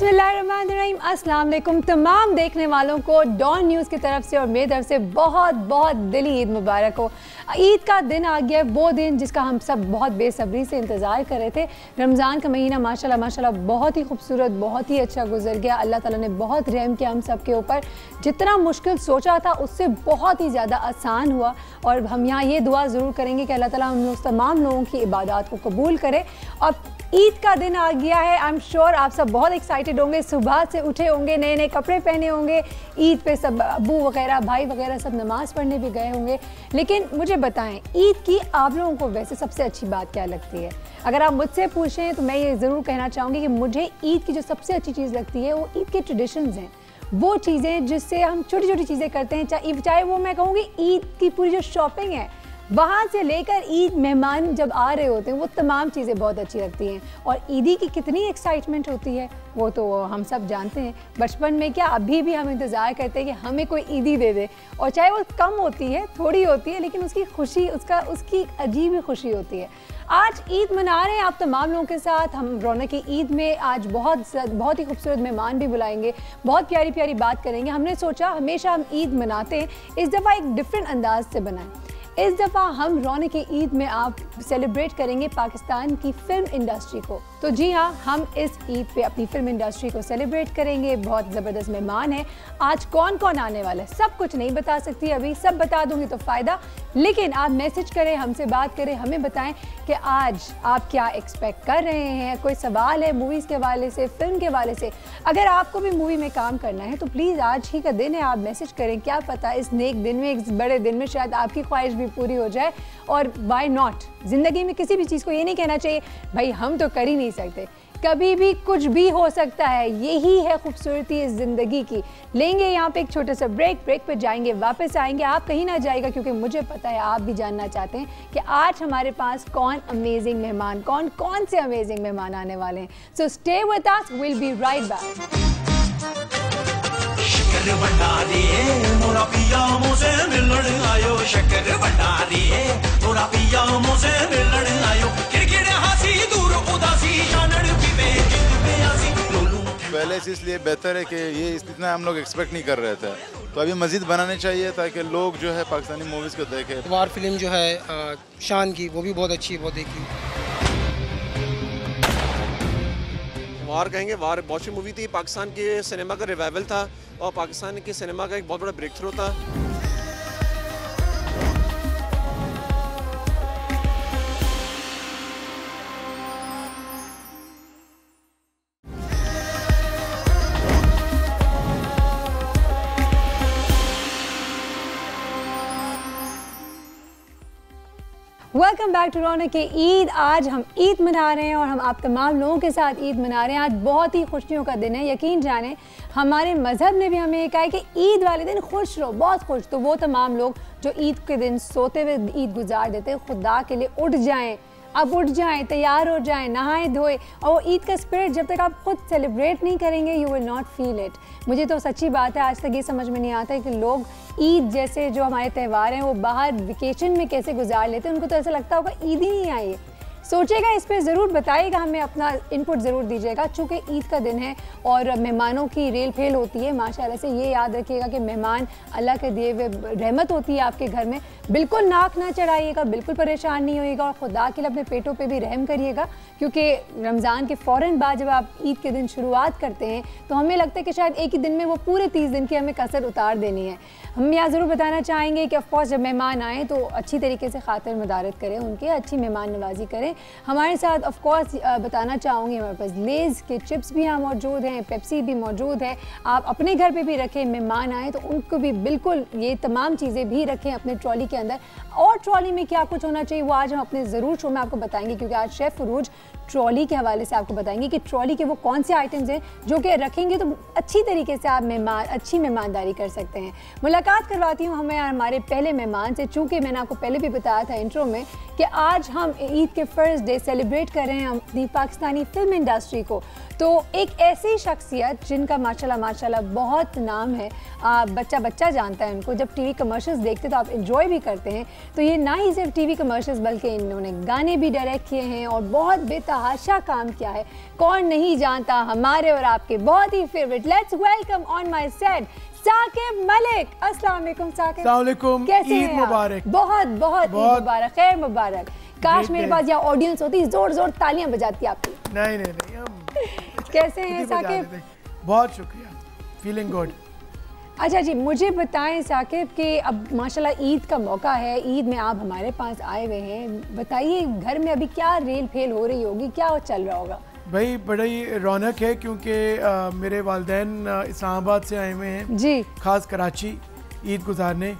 बिस्मिल्लाहिर्रहमानिर्रहीम, अस्सलाम वालेकुम तमाम देखने वालों को डॉन न्यूज़ की तरफ से और मेरी तरफ से बहुत बहुत दिली ईद मुबारक हो। ईद का दिन आ गया, वो दिन जिसका हम सब बहुत बेसब्री से इंतज़ार कर रहे थे। रमज़ान का महीना माशाल्लाह माशाल्लाह बहुत ही खूबसूरत, बहुत ही अच्छा गुजर गया। अल्लाह ताला ने बहुत रहम किया हम सब के ऊपर। जितना मुश्किल सोचा था उससे बहुत ही ज़्यादा आसान हुआ और हम यहाँ ये दुआ ज़रूर करेंगे कि अल्लाह ताला हम लोग तमाम लोगों की इबादत को कबूल करे। अब ईद का दिन आ गया है। आई एम श्योर आप सब बहुत एक्साइटेड होंगे, सुबह से उठे होंगे, नए नए कपड़े पहने होंगे। ईद पे सब अब्बू वगैरह भाई वगैरह सब नमाज़ पढ़ने भी गए होंगे। लेकिन मुझे बताएं, ईद की आप लोगों को वैसे सबसे अच्छी बात क्या लगती है? अगर आप मुझसे पूछें तो मैं ये ज़रूर कहना चाहूँगी कि मुझे ईद की जो सबसे अच्छी चीज़ लगती है वो ईद के ट्रेडिशंस हैं। वो चीज़ें जिससे हम छोटी छोटी चीज़ें करते हैं, चाहे वो मैं कहूँगी ईद की पूरी जो शॉपिंग है वहाँ से लेकर ईद मेहमान जब आ रहे होते हैं, वो तमाम चीज़ें बहुत अच्छी लगती हैं। और ईदी की कितनी एक्साइटमेंट होती है वो तो हम सब जानते हैं। बचपन में क्या, अभी भी हम इंतज़ार करते हैं कि हमें कोई ईदी दे दे, और चाहे वो कम होती है, थोड़ी होती है, लेकिन उसकी खुशी, उसकी अजीब ही खुशी होती है। आज ईद मना रहे हैं आप तमाम लोगों के साथ। हम रौनक की ईद में आज बहुत ही खूबसूरत मेहमान भी बुलाएंगे, बहुत प्यारी प्यारी बात करेंगे। हमने सोचा हमेशा हम ईद मनाते हैं, इस दफ़ा एक डिफरेंट अंदाज से बनाएं। इस दफ़ा हम रौनक की ईद में आप सेलिब्रेट करेंगे पाकिस्तान की फ़िल्म इंडस्ट्री को। तो जी हाँ, हम इस ईद पे अपनी फ़िल्म इंडस्ट्री को सेलिब्रेट करेंगे। बहुत ज़बरदस्त मेहमान हैं। आज कौन कौन आने वाला है सब कुछ नहीं बता सकती अभी, सब बता दूंगी तो फ़ायदा। लेकिन आप मैसेज करें, हमसे बात करें, हमें बताएं कि आज आप क्या एक्सपेक्ट कर रहे हैं। कोई सवाल है मूवीज़ के हवाले से, फ़िल्म के हवाले से, अगर आपको भी मूवी में काम करना है तो प्लीज़ आज ही का दिन है, आप मैसेज करें। क्या पता इस नेक दिन में, इस बड़े दिन में शायद आपकी ख्वाहिश भी पूरी हो जाए। और वाई नॉट, ज़िंदगी में किसी भी चीज़ को ये नहीं कहना चाहिए भाई हम तो कर ही नहीं सकते। कभी भी कुछ भी हो सकता है, यही है खूबसूरती इस ज़िंदगी की। लेंगे यहाँ पे एक छोटा सा ब्रेक पे जाएंगे, वापस आएंगे। आप कहीं ना जाएगा क्योंकि मुझे पता है आप भी जानना चाहते हैं कि आज हमारे पास कौन अमेजिंग मेहमान, कौन से अमेजिंग मेहमान आने वाले हैं। So stay with us, will be right back. शक्कर भंडारी मोरा पिया मुझे मिलन आयो, शक्कर भंडारी मोरा पिया मुझे मिलन आयो। किरकिर हंसी दूर उदासी जानन पीवे प्यासी। पहले से इसलिए बेहतर है कि ये इतना हम लोग एक्सपेक्ट नहीं कर रहे थे, तो अभी मज़ीद बनाने चाहिए ताकि लोग जो है पाकिस्तानी मूवीज़ को देखें। वार फिल्म जो है शान की, वो भी बहुत अच्छी है, वो देखी। वार कहेंगे, वार बहुत अच्छी मूवी थी। पाकिस्तान के सिनेमा का रिवाइवल था और पाकिस्तान के सिनेमा का एक बहुत बड़ा ब्रेक थ्रू था। वेलकम बैक टू रौनक की ईद। आज हम ईद मना रहे हैं और हम आप तमाम लोगों के साथ ईद मना रहे हैं। आज बहुत ही खुशियों का दिन है। यकीन जाने हमारे मज़हब ने भी हमें ये कहा है कि ईद वाले दिन खुश रहो, बहुत खुश। तो वो तमाम लोग जो ईद के दिन सोते हुए ईद गुजार देते हैं, खुदा के लिए उठ जाएं, अब उठ जाएं, तैयार हो जाएं, नहाएं धोए। और ईद का स्पिरिट जब तक आप खुद सेलिब्रेट नहीं करेंगे, you will not feel it. मुझे तो सच्ची बात है, आज तक ये समझ में नहीं आता है कि लोग ईद जैसे जो हमारे त्यौहार हैं वो बाहर वेकेशन में कैसे गुजार लेते हैं। उनको तो ऐसा लगता होगा ईद ही नहीं आई है। सोचिएगा, इस पर ज़रूर बताइएगा, हमें अपना इनपुट ज़रूर दीजिएगा। चूँकि ईद का दिन है और मेहमानों की रेल फेल होती है माशाल्लाह से। ये याद रखिएगा कि मेहमान अल्लाह के दिए हुए रहमत होती है आपके घर में। बिल्कुल नाक ना चढ़ाइएगा, बिल्कुल परेशान नहीं होइएगा और खुदा के लिए अपने पेटों पे भी रहम करिएगा। क्योंकि रमज़ान के फ़ौरन बाद जब आप ईद के दिन शुरुआत करते हैं तो हमें लगता है कि शायद एक ही दिन में वो पूरे 30 दिन की हमें कसर उतार देनी है। हम यहाँ ज़रूर बताना चाहेंगे कि ऑफकोर्स जब मेहमान आएँ तो अच्छी तरीके से खातिर मदारत करें, उनकी अच्छी मेहमान नवाजी करें। हमारे साथ ऑफकोर्स बताना चाहूँगी, हमारे पास लेज़ के चिप्स भी यहाँ मौजूद हैं, पेप्सी भी मौजूद है। आप अपने घर पे भी रखें, मेहमान आए तो उनको भी बिल्कुल ये तमाम चीज़ें भी रखें अपने ट्रॉली के अंदर। और ट्रॉली में क्या कुछ होना चाहिए वो आज हम अपने ज़रूर शो में आपको बताएंगे, क्योंकि आज शेफ़ फरूज ट्रॉली के हवाले से आपको बताएंगे कि ट्रॉली के वो कौन से आइटम्स हैं जो कि रखेंगे तो अच्छी तरीके से आप अच्छी मेहमानदारी कर सकते हैं। मुलाकात करवाती हूँ हमें हमारे पहले मेहमान से। चूँकि मैंने आपको पहले भी बताया था इंट्रो में कि आज हम ईद के फर्स्ट डे सेलिब्रेट कर रहे हैं अपनी पाकिस्तानी फिल्म इंडस्ट्री को। तो एक ऐसी शख्सियत जिनका माशाल्लाह बहुत नाम है, बच्चा जानता है उनको। जब टीवी कमर्शियल्स देखते तो आप इंजॉय भी करते हैं। तो ये ना ही सिर्फ टीवी कमर्शियल्स बल्कि इन्होंने गाने भी डायरेक्ट किए हैं और बहुत बेता तहाशा काम किया है। कौन नहीं जानता हमारे और आपके बहुत ही favourite. Let's welcome on my set Saqib Malik. अस्सलाम वालेकुम साकिब। अस्सलाम वालेकुम। कैसे ईद हैं आप? मुबारक। बहुत बहुत ईद मुबारक, खैर मुबारक। काश मेरे पास यहाँ ऑडियंस होती, जोर जोर तालियां बजाती आपकी। नहीं हम कैसे हैं साकिब? बहुत शुक्रिया, फीलिंग गुड। अच्छा जी, मुझे बताएं साकिब कि अब माशाल्लाह ईद का मौका है, ईद में आप हमारे पास आए हुए हैं, बताइए घर में अभी क्या रेल फेल हो रही होगी, क्या चल रहा होगा? भाई बड़ी रौनक है क्योंकि मेरे वालिदैन इस्लामाबाद से आए हुए हैं जी, ख़ास कराची ईद गुजारने,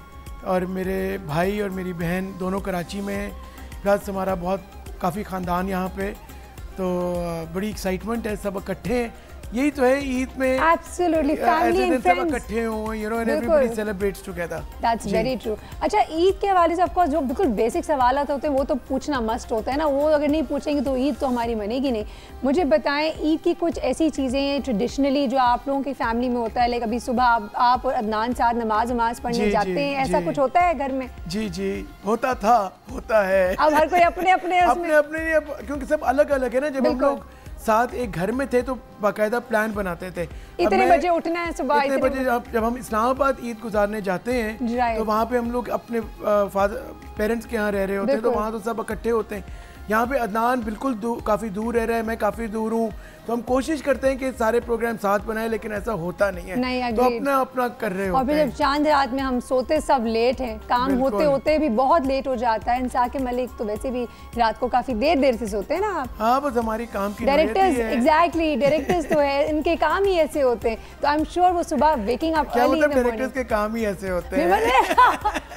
और मेरे भाई और मेरी बहन दोनों कराची में हैं, प्लस हमारा बहुत काफ़ी ख़ानदान यहाँ पे, तो बड़ी एक्साइटमेंट है, सब इकट्ठे हैं। यही तो है ईद में, एब्सोल्युटली फैमिली एंड फ्रेंड्स इकट्ठे हों, you know, and everybody celebrates together. That's very true. अच्छा, ईद के हवाले से ऑफ कोर्स जो बिल्कुल बेसिक सवालात होते हैं वो तो पूछना मस्ट होता है ना, वो अगर नहीं पूछेंगे तो ईद तो हमारी बनेगी नहीं। मुझे बताएं ईद की कुछ ऐसी चीज़ें ट्रेडिशनली जो आप लोगों की फैमिली में होता है, लाइक अभी सुबह आप और अदनान साथ नमाज पढ़ने जाते हैं, ऐसा कुछ होता है घर में? जी होता था, होता है। अब हर कोई अपने अपने क्योंकि सब अलग अलग है ना। जब हम लोग साथ एक घर में थे तो बाकायदा प्लान बनाते थे, इतने बजे उठना है सुबह, इतने बजे। जब हम इस्लामाबाद ईद गुजारने जाते हैं तो वहाँ पे हम लोग अपने पेरेंट्स के यहाँ रह रहे होते हैं, तो वहाँ तो सब इकट्ठे होते हैं। यहाँ पे अदनान बिल्कुल काफ़ी दूर रह रहा है, मैं काफ़ी दूर हूँ, तो हम कोशिश करते हैं कि सारे प्रोग्राम साथ बनाए, लेकिन ऐसा होता नहीं है, तो अपना अपना कर रहे होते हैं। और फिर जब चांद रात में हम सोते सब लेट हैं, काम होते होते भी बहुत लेट हो जाता है। साकिब मलिक तो वैसे भी रात को काफ़ी देर से सोते हैं ना आप? हाँ, बस हमारी काम की डायरेक्टर्स, एग्जैक्टली, डायरेक्टर्स तो है, इनके काम ही ऐसे होते हैं, तो आई एम श्योर वो सुबह वेकिंग अप अर्ली। क्या मतलब डायरेक्टर्स के काम ही ऐसे होते हैं?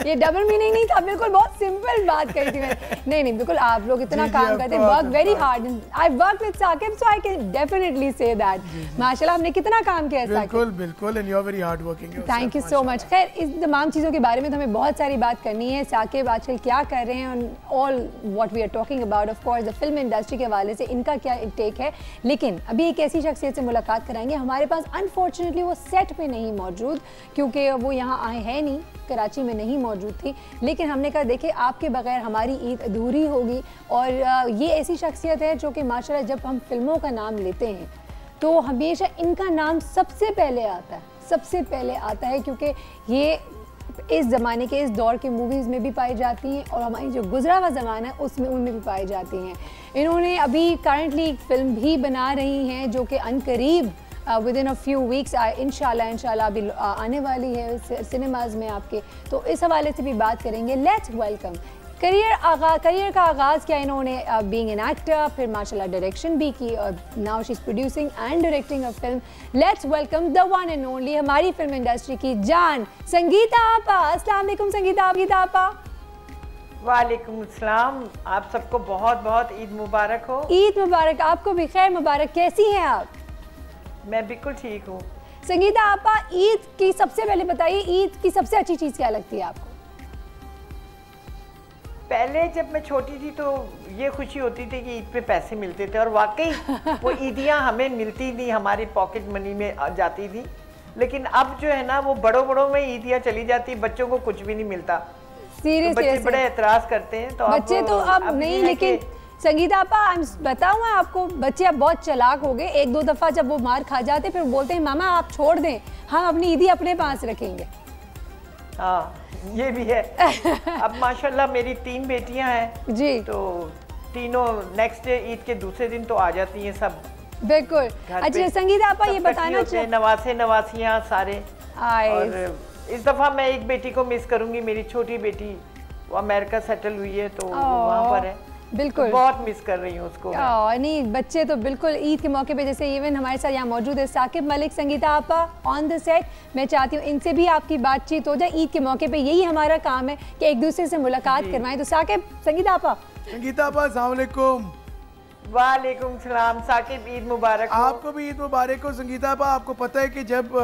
ये डबल मीनिंग नहीं था, बिल्कुल बहुत सिंपल बात कही थी मैंने। नहीं बिल्कुल, आप लोग इतना काम करते हैं, work very hard. I work with Saqib, so I can definitely say that. माशाल्लाह, हमने कितना काम किया है साकिब। बिल्कुल, and you are very hard working. Thank you so much. खैर, इस तमाम चीज़ों के बारे में तो हमें बहुत सारी बात करनी है। साकिब आजकल क्या कर रहे हैं, all what we are talking about, of course the film industry के हवाले से इनका क्या टेक है। लेकिन अभी एक ऐसी शख्सियत से मुलाकात कराएंगे, हमारे पास अनफॉर्चुनेटली वो सेट पे नहीं मौजूद, क्योंकि वो यहाँ आए हैं नहीं, कराची में नहीं मौजूद थी, लेकिन हमने कहा देखिए आपके बगैर हमारी ईद अधूरी होगी। और ये ऐसी शख्सियत है जो कि माशाल्लाह जब हम फिल्मों का नाम लेते हैं तो हमेशा इनका नाम सबसे पहले आता है, क्योंकि ये इस ज़माने के, इस दौर के मूवीज़ में भी पाई जाती हैं और हमारी जो गुजरा हुआ ज़माना है उसमें उनमें भी पाई जाती हैं। इन्होंने अभी करंटली एक फ़िल्म भी बना रही हैं जो कि अनकरीब विदिन अ फ्यू वीक्स इंशाल्लाह अभी आने वाली है सिनेमाज में आपके, तो इस हवाले से भी बात करेंगे। Let's welcome. करियर का आगाज़ किया इन्होंने बीइंग एन एक्टर, फिर माशाल्लाह डायरेक्शन भी की, और now she is producing and directing a film. Let's welcome the one and only, हमारी फिल्म इंडस्ट्री की जान, संगीता आपा। अस्सलाम वालेकुम संगीता आपा। वालेकुम अस्सलाम, आप सबको बहुत बहुत ईद मुबारक हो। ईद मुबारक, आपको भी खैर मुबारक। कैसी हैं आप? मैं बिल्कुल ठीक हूँ। संगीता आपा, ईद की सबसे पहले बताइए, ईद की सबसे अच्छी चीज़ क्या लगती है आपको? पहले जब मैं छोटी थी तो ये खुशी होती थी कि ईद पे पैसे मिलते थे, और वाकई वो ईदियाँ हमें मिलती थी, हमारी पॉकेट मनी में जाती थी। लेकिन अब जो है ना, वो बड़ों में ईदियाँ चली जाती, बच्चों को कुछ भी नहीं मिलता। सीरियसली, तो बच्चे बड़े एतराज़ करते हैं, तो बच्चे तो अब नहीं। लेकिन संगीता आपा, बताऊँ आपको, बच्चे अब बहुत चालाक हो गए। एक दो दफ़ा जब वो मार खा जाते फिर बोलते हैं मामा आप छोड़ दें, हम अपनी ईदी अपने पास रखेंगे। हाँ, ये भी है। अब माशाल्लाह मेरी 3 बेटियां हैं जी, तो तीनों नेक्स्ट डे ईद के दूसरे दिन तो आ जाती हैं सब। बिल्कुल। अच्छा संगीता आपा, ये बताना चाहिए, नवासियां सारे। और इस दफ़ा मैं एक बेटी को मिस करूंगी, मेरी छोटी बेटी वो अमेरिका सेटल हुई है, तो वहाँ पर है, बिल्कुल तो बहुत मिस कर रही हूँ उसको। नहीं, बच्चे तो बिल्कुल ईद के मौके पे, जैसे इवन हमारे साथ यहाँ मौजूद है साकिब मलिक, संगीता आपा ऑन द सेट। मैं चाहती हूँ इनसे भी आपकी बातचीत हो जाए ईद के मौके पे, यही हमारा काम है कि एक दूसरे से मुलाकात करवाएं। तो साकिब, संगीता आपा। अस्सलाम वालेकुम। वालेकुम सलाम। साकिब, ईद मुबारक। आपको भी ईद मुबारक हो। संगीता आपा, आपको पता है कि जब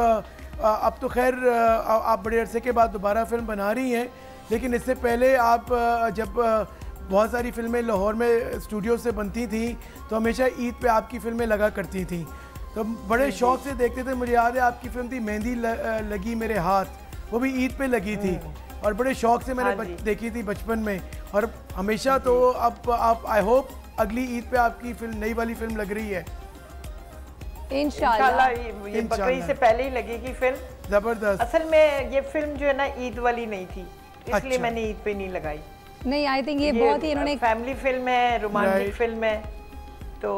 अब तो खैर आप बड़े अरसे के बाद दोबारा फिल्म बना रही हैं, लेकिन इससे पहले आप जब बहुत सारी फिल्में लाहौर में स्टूडियो से बनती थी तो हमेशा ईद पे आपकी फिल्में लगा करती थी, तो बड़े शौक से देखते थे। मुझे याद है आपकी फिल्म थी मेहंदी लगी मेरे हाथ, वो भी ईद पे लगी थी, और बड़े शौक से मैंने देखी थी बचपन में। और हमेशा तो अब आप आई होप अगली ईद पे आपकी फिल्म, नई वाली फिल्म लग रही है? इंशाल्लाह ये बकरीद से पहले ही लगेगी फिल्म। जबरदस्त। असल में ये फिल्म जो है ना ईद वाली नहीं थी, इसलिए अच्छा। मैंने ईद पे नहीं लगाई। नहीं, आई थिंक ये बहुत ही इन्होंने फैमिली फिल्म है, रोमांटिक फिल्म है, तो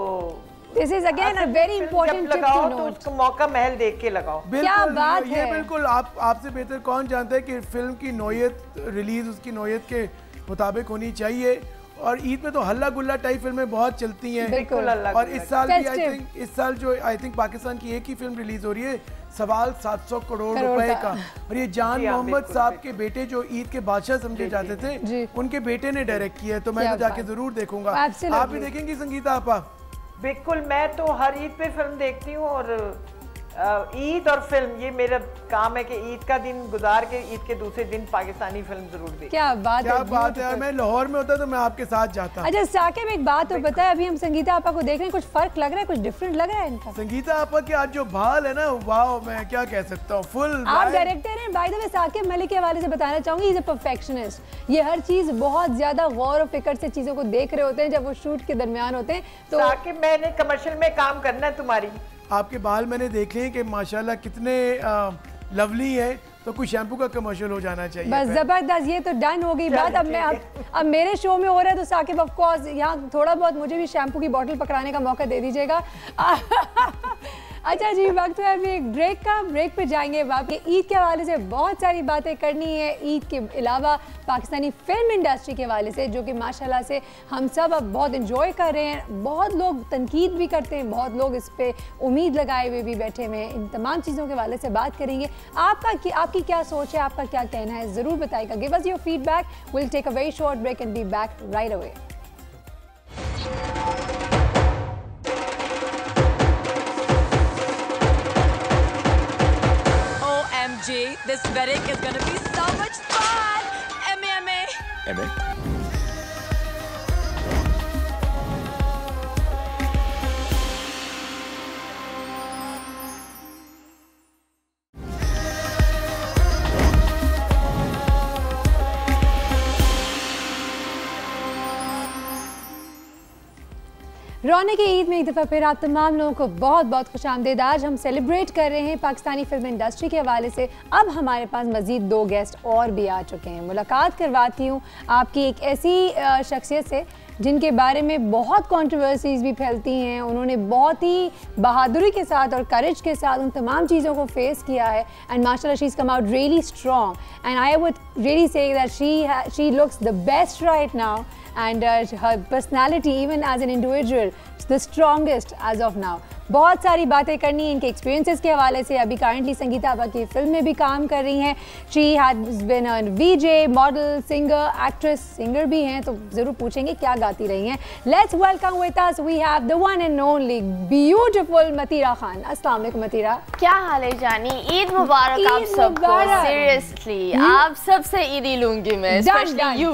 this is again a very important tip लगाओ टू तो नोट। उसको मौका महल देख के लगाओ। क्या बात ये है। बिल्कुल आपसे बेहतर कौन जानता है कि फिल्म की नौयत, रिलीज उसकी नौयत के मुताबिक होनी चाहिए। और ईद में तो हल्ला गुल्ला टाइप फिल्में बहुत चलती हैं। बिल्कुल अल्लाह। और इस साल भी आई Festive। थिंक, इस साल जो आई थिंक पाकिस्तान की एक ही फिल्म रिलीज हो रही है, सवाल 700 करोड़ रुपए का। और ये जान जी हाँ, मोहम्मद बिल्कुल, साहब के बेटे जो ईद के बादशाह समझे जाते थे, जी। उनके बेटे ने डायरेक्ट किया है, तो मैं क्या तो जाके बात। जरूर देखूंगा। Absolutely। आप भी देखेंगी संगीता आपा? बिल्कुल, मैं तो हर ईद पे फिल्म देखती हूँ और ईद और फिल्म ये मेरा काम है कि ईद का दिन गुजार के ईद के दूसरे दिन पाकिस्तानी फिल्म जरूर देखती। क्या बात क्या है, बात है। मैं लाहौर में होता तो मैं आपके साथ जाता। अच्छा साकिब, एक बात तो बताए, अभी हम संगीता आपा को देख रहे हैं, कुछ फर्क लग रहा है, कुछ डिफरेंट लग रहा है इनका? संगीता आपा के आज जो बाल है ना, वाह, मैं क्या कह सकता हूँ, फुल। आप डायरेक्टर हैं, by the way Saqib Malik के हवाले से बताना चाहूंगी, इज अ परफेक्शनिस्ट। ये हर चीज बहुत ज्यादा गौर और फिक्र से चीजों को देख रहे होते हैं जब वो शूट के दरमियान होते हैं। तो ताकि मैंने कमर्शियल में काम करना है तुम्हारी। आपके बाल मैंने देख लिए कि माशाल्लाह कितने लवली है, तो कुछ शैम्पू का कमर्शियल हो जाना चाहिए। बस जबरदस्त, ये तो डन हो गई बात। अब मेरे शो में हो रहा है तो साकिब ऑफ कोर्स यहाँ थोड़ा बहुत मुझे भी शैम्पू की बोतल पकड़ाने का मौका दे दीजिएगा। अच्छा जी, वक्त है अभी एक ब्रेक का। ब्रेक पे जाएंगे वापस। ईद के हवाले से बहुत सारी बातें करनी है, ईद के अलावा पाकिस्तानी फिल्म इंडस्ट्री के हवाले से, जो कि माशाल्लाह से हम सब अब बहुत इंजॉय कर रहे हैं। बहुत लोग तनकीद भी करते हैं, बहुत लोग इस पे उम्मीद लगाए हुए भी बैठे हुए हैं। इन तमाम चीज़ों के हवाले से बात करेंगे। आपकी क्या सोच है, आपका क्या कहना है, ज़रूर बताइएगा। Give us your feedback. Will take a very short break and be back right away. This wedding is gonna be so much fun! M.A. M.A. रौनक की ईद में एक दफ़ा फिर आप तमाम लोगों को बहुत बहुत खुशामदीद। आज हम सेलिब्रेट कर रहे हैं पाकिस्तानी फिल्म इंडस्ट्री के हवाले से। अब हमारे पास मज़ीद 2 गेस्ट और भी आ चुके हैं। मुलाकात करवाती हूँ आपकी एक ऐसी शख्सियत से जिनके बारे में बहुत कंट्रोवर्सीज भी फैलती हैं। उन्होंने बहुत ही बहादुरी के साथ और करेज के साथ उन तमाम चीज़ों को फेस किया है एंड माशाल्लाह she is come out really strong and I would really say that she looks the best right now and her personality even as an individual the strongest as of now. बहुत सारी बातें करनी है इनके experiences के हवाले से। अभी करंटली संगीता आपा की फिल्म में भी काम कर रही हैं। She has been a VJ, model, singer, actress, singer भी हैं, तो ज़रूर पूछेंगे क्या गाती रही हैं। Let's welcome with us we have the one and only beautiful Mathira Khan. अस्सलाम वालेकुम मतीरा। क्या हाल है जानी? ईद मुबारक आप सबको। सीरियसली आप सबसे ईदी लूंगी मैं, स्पेशली यू।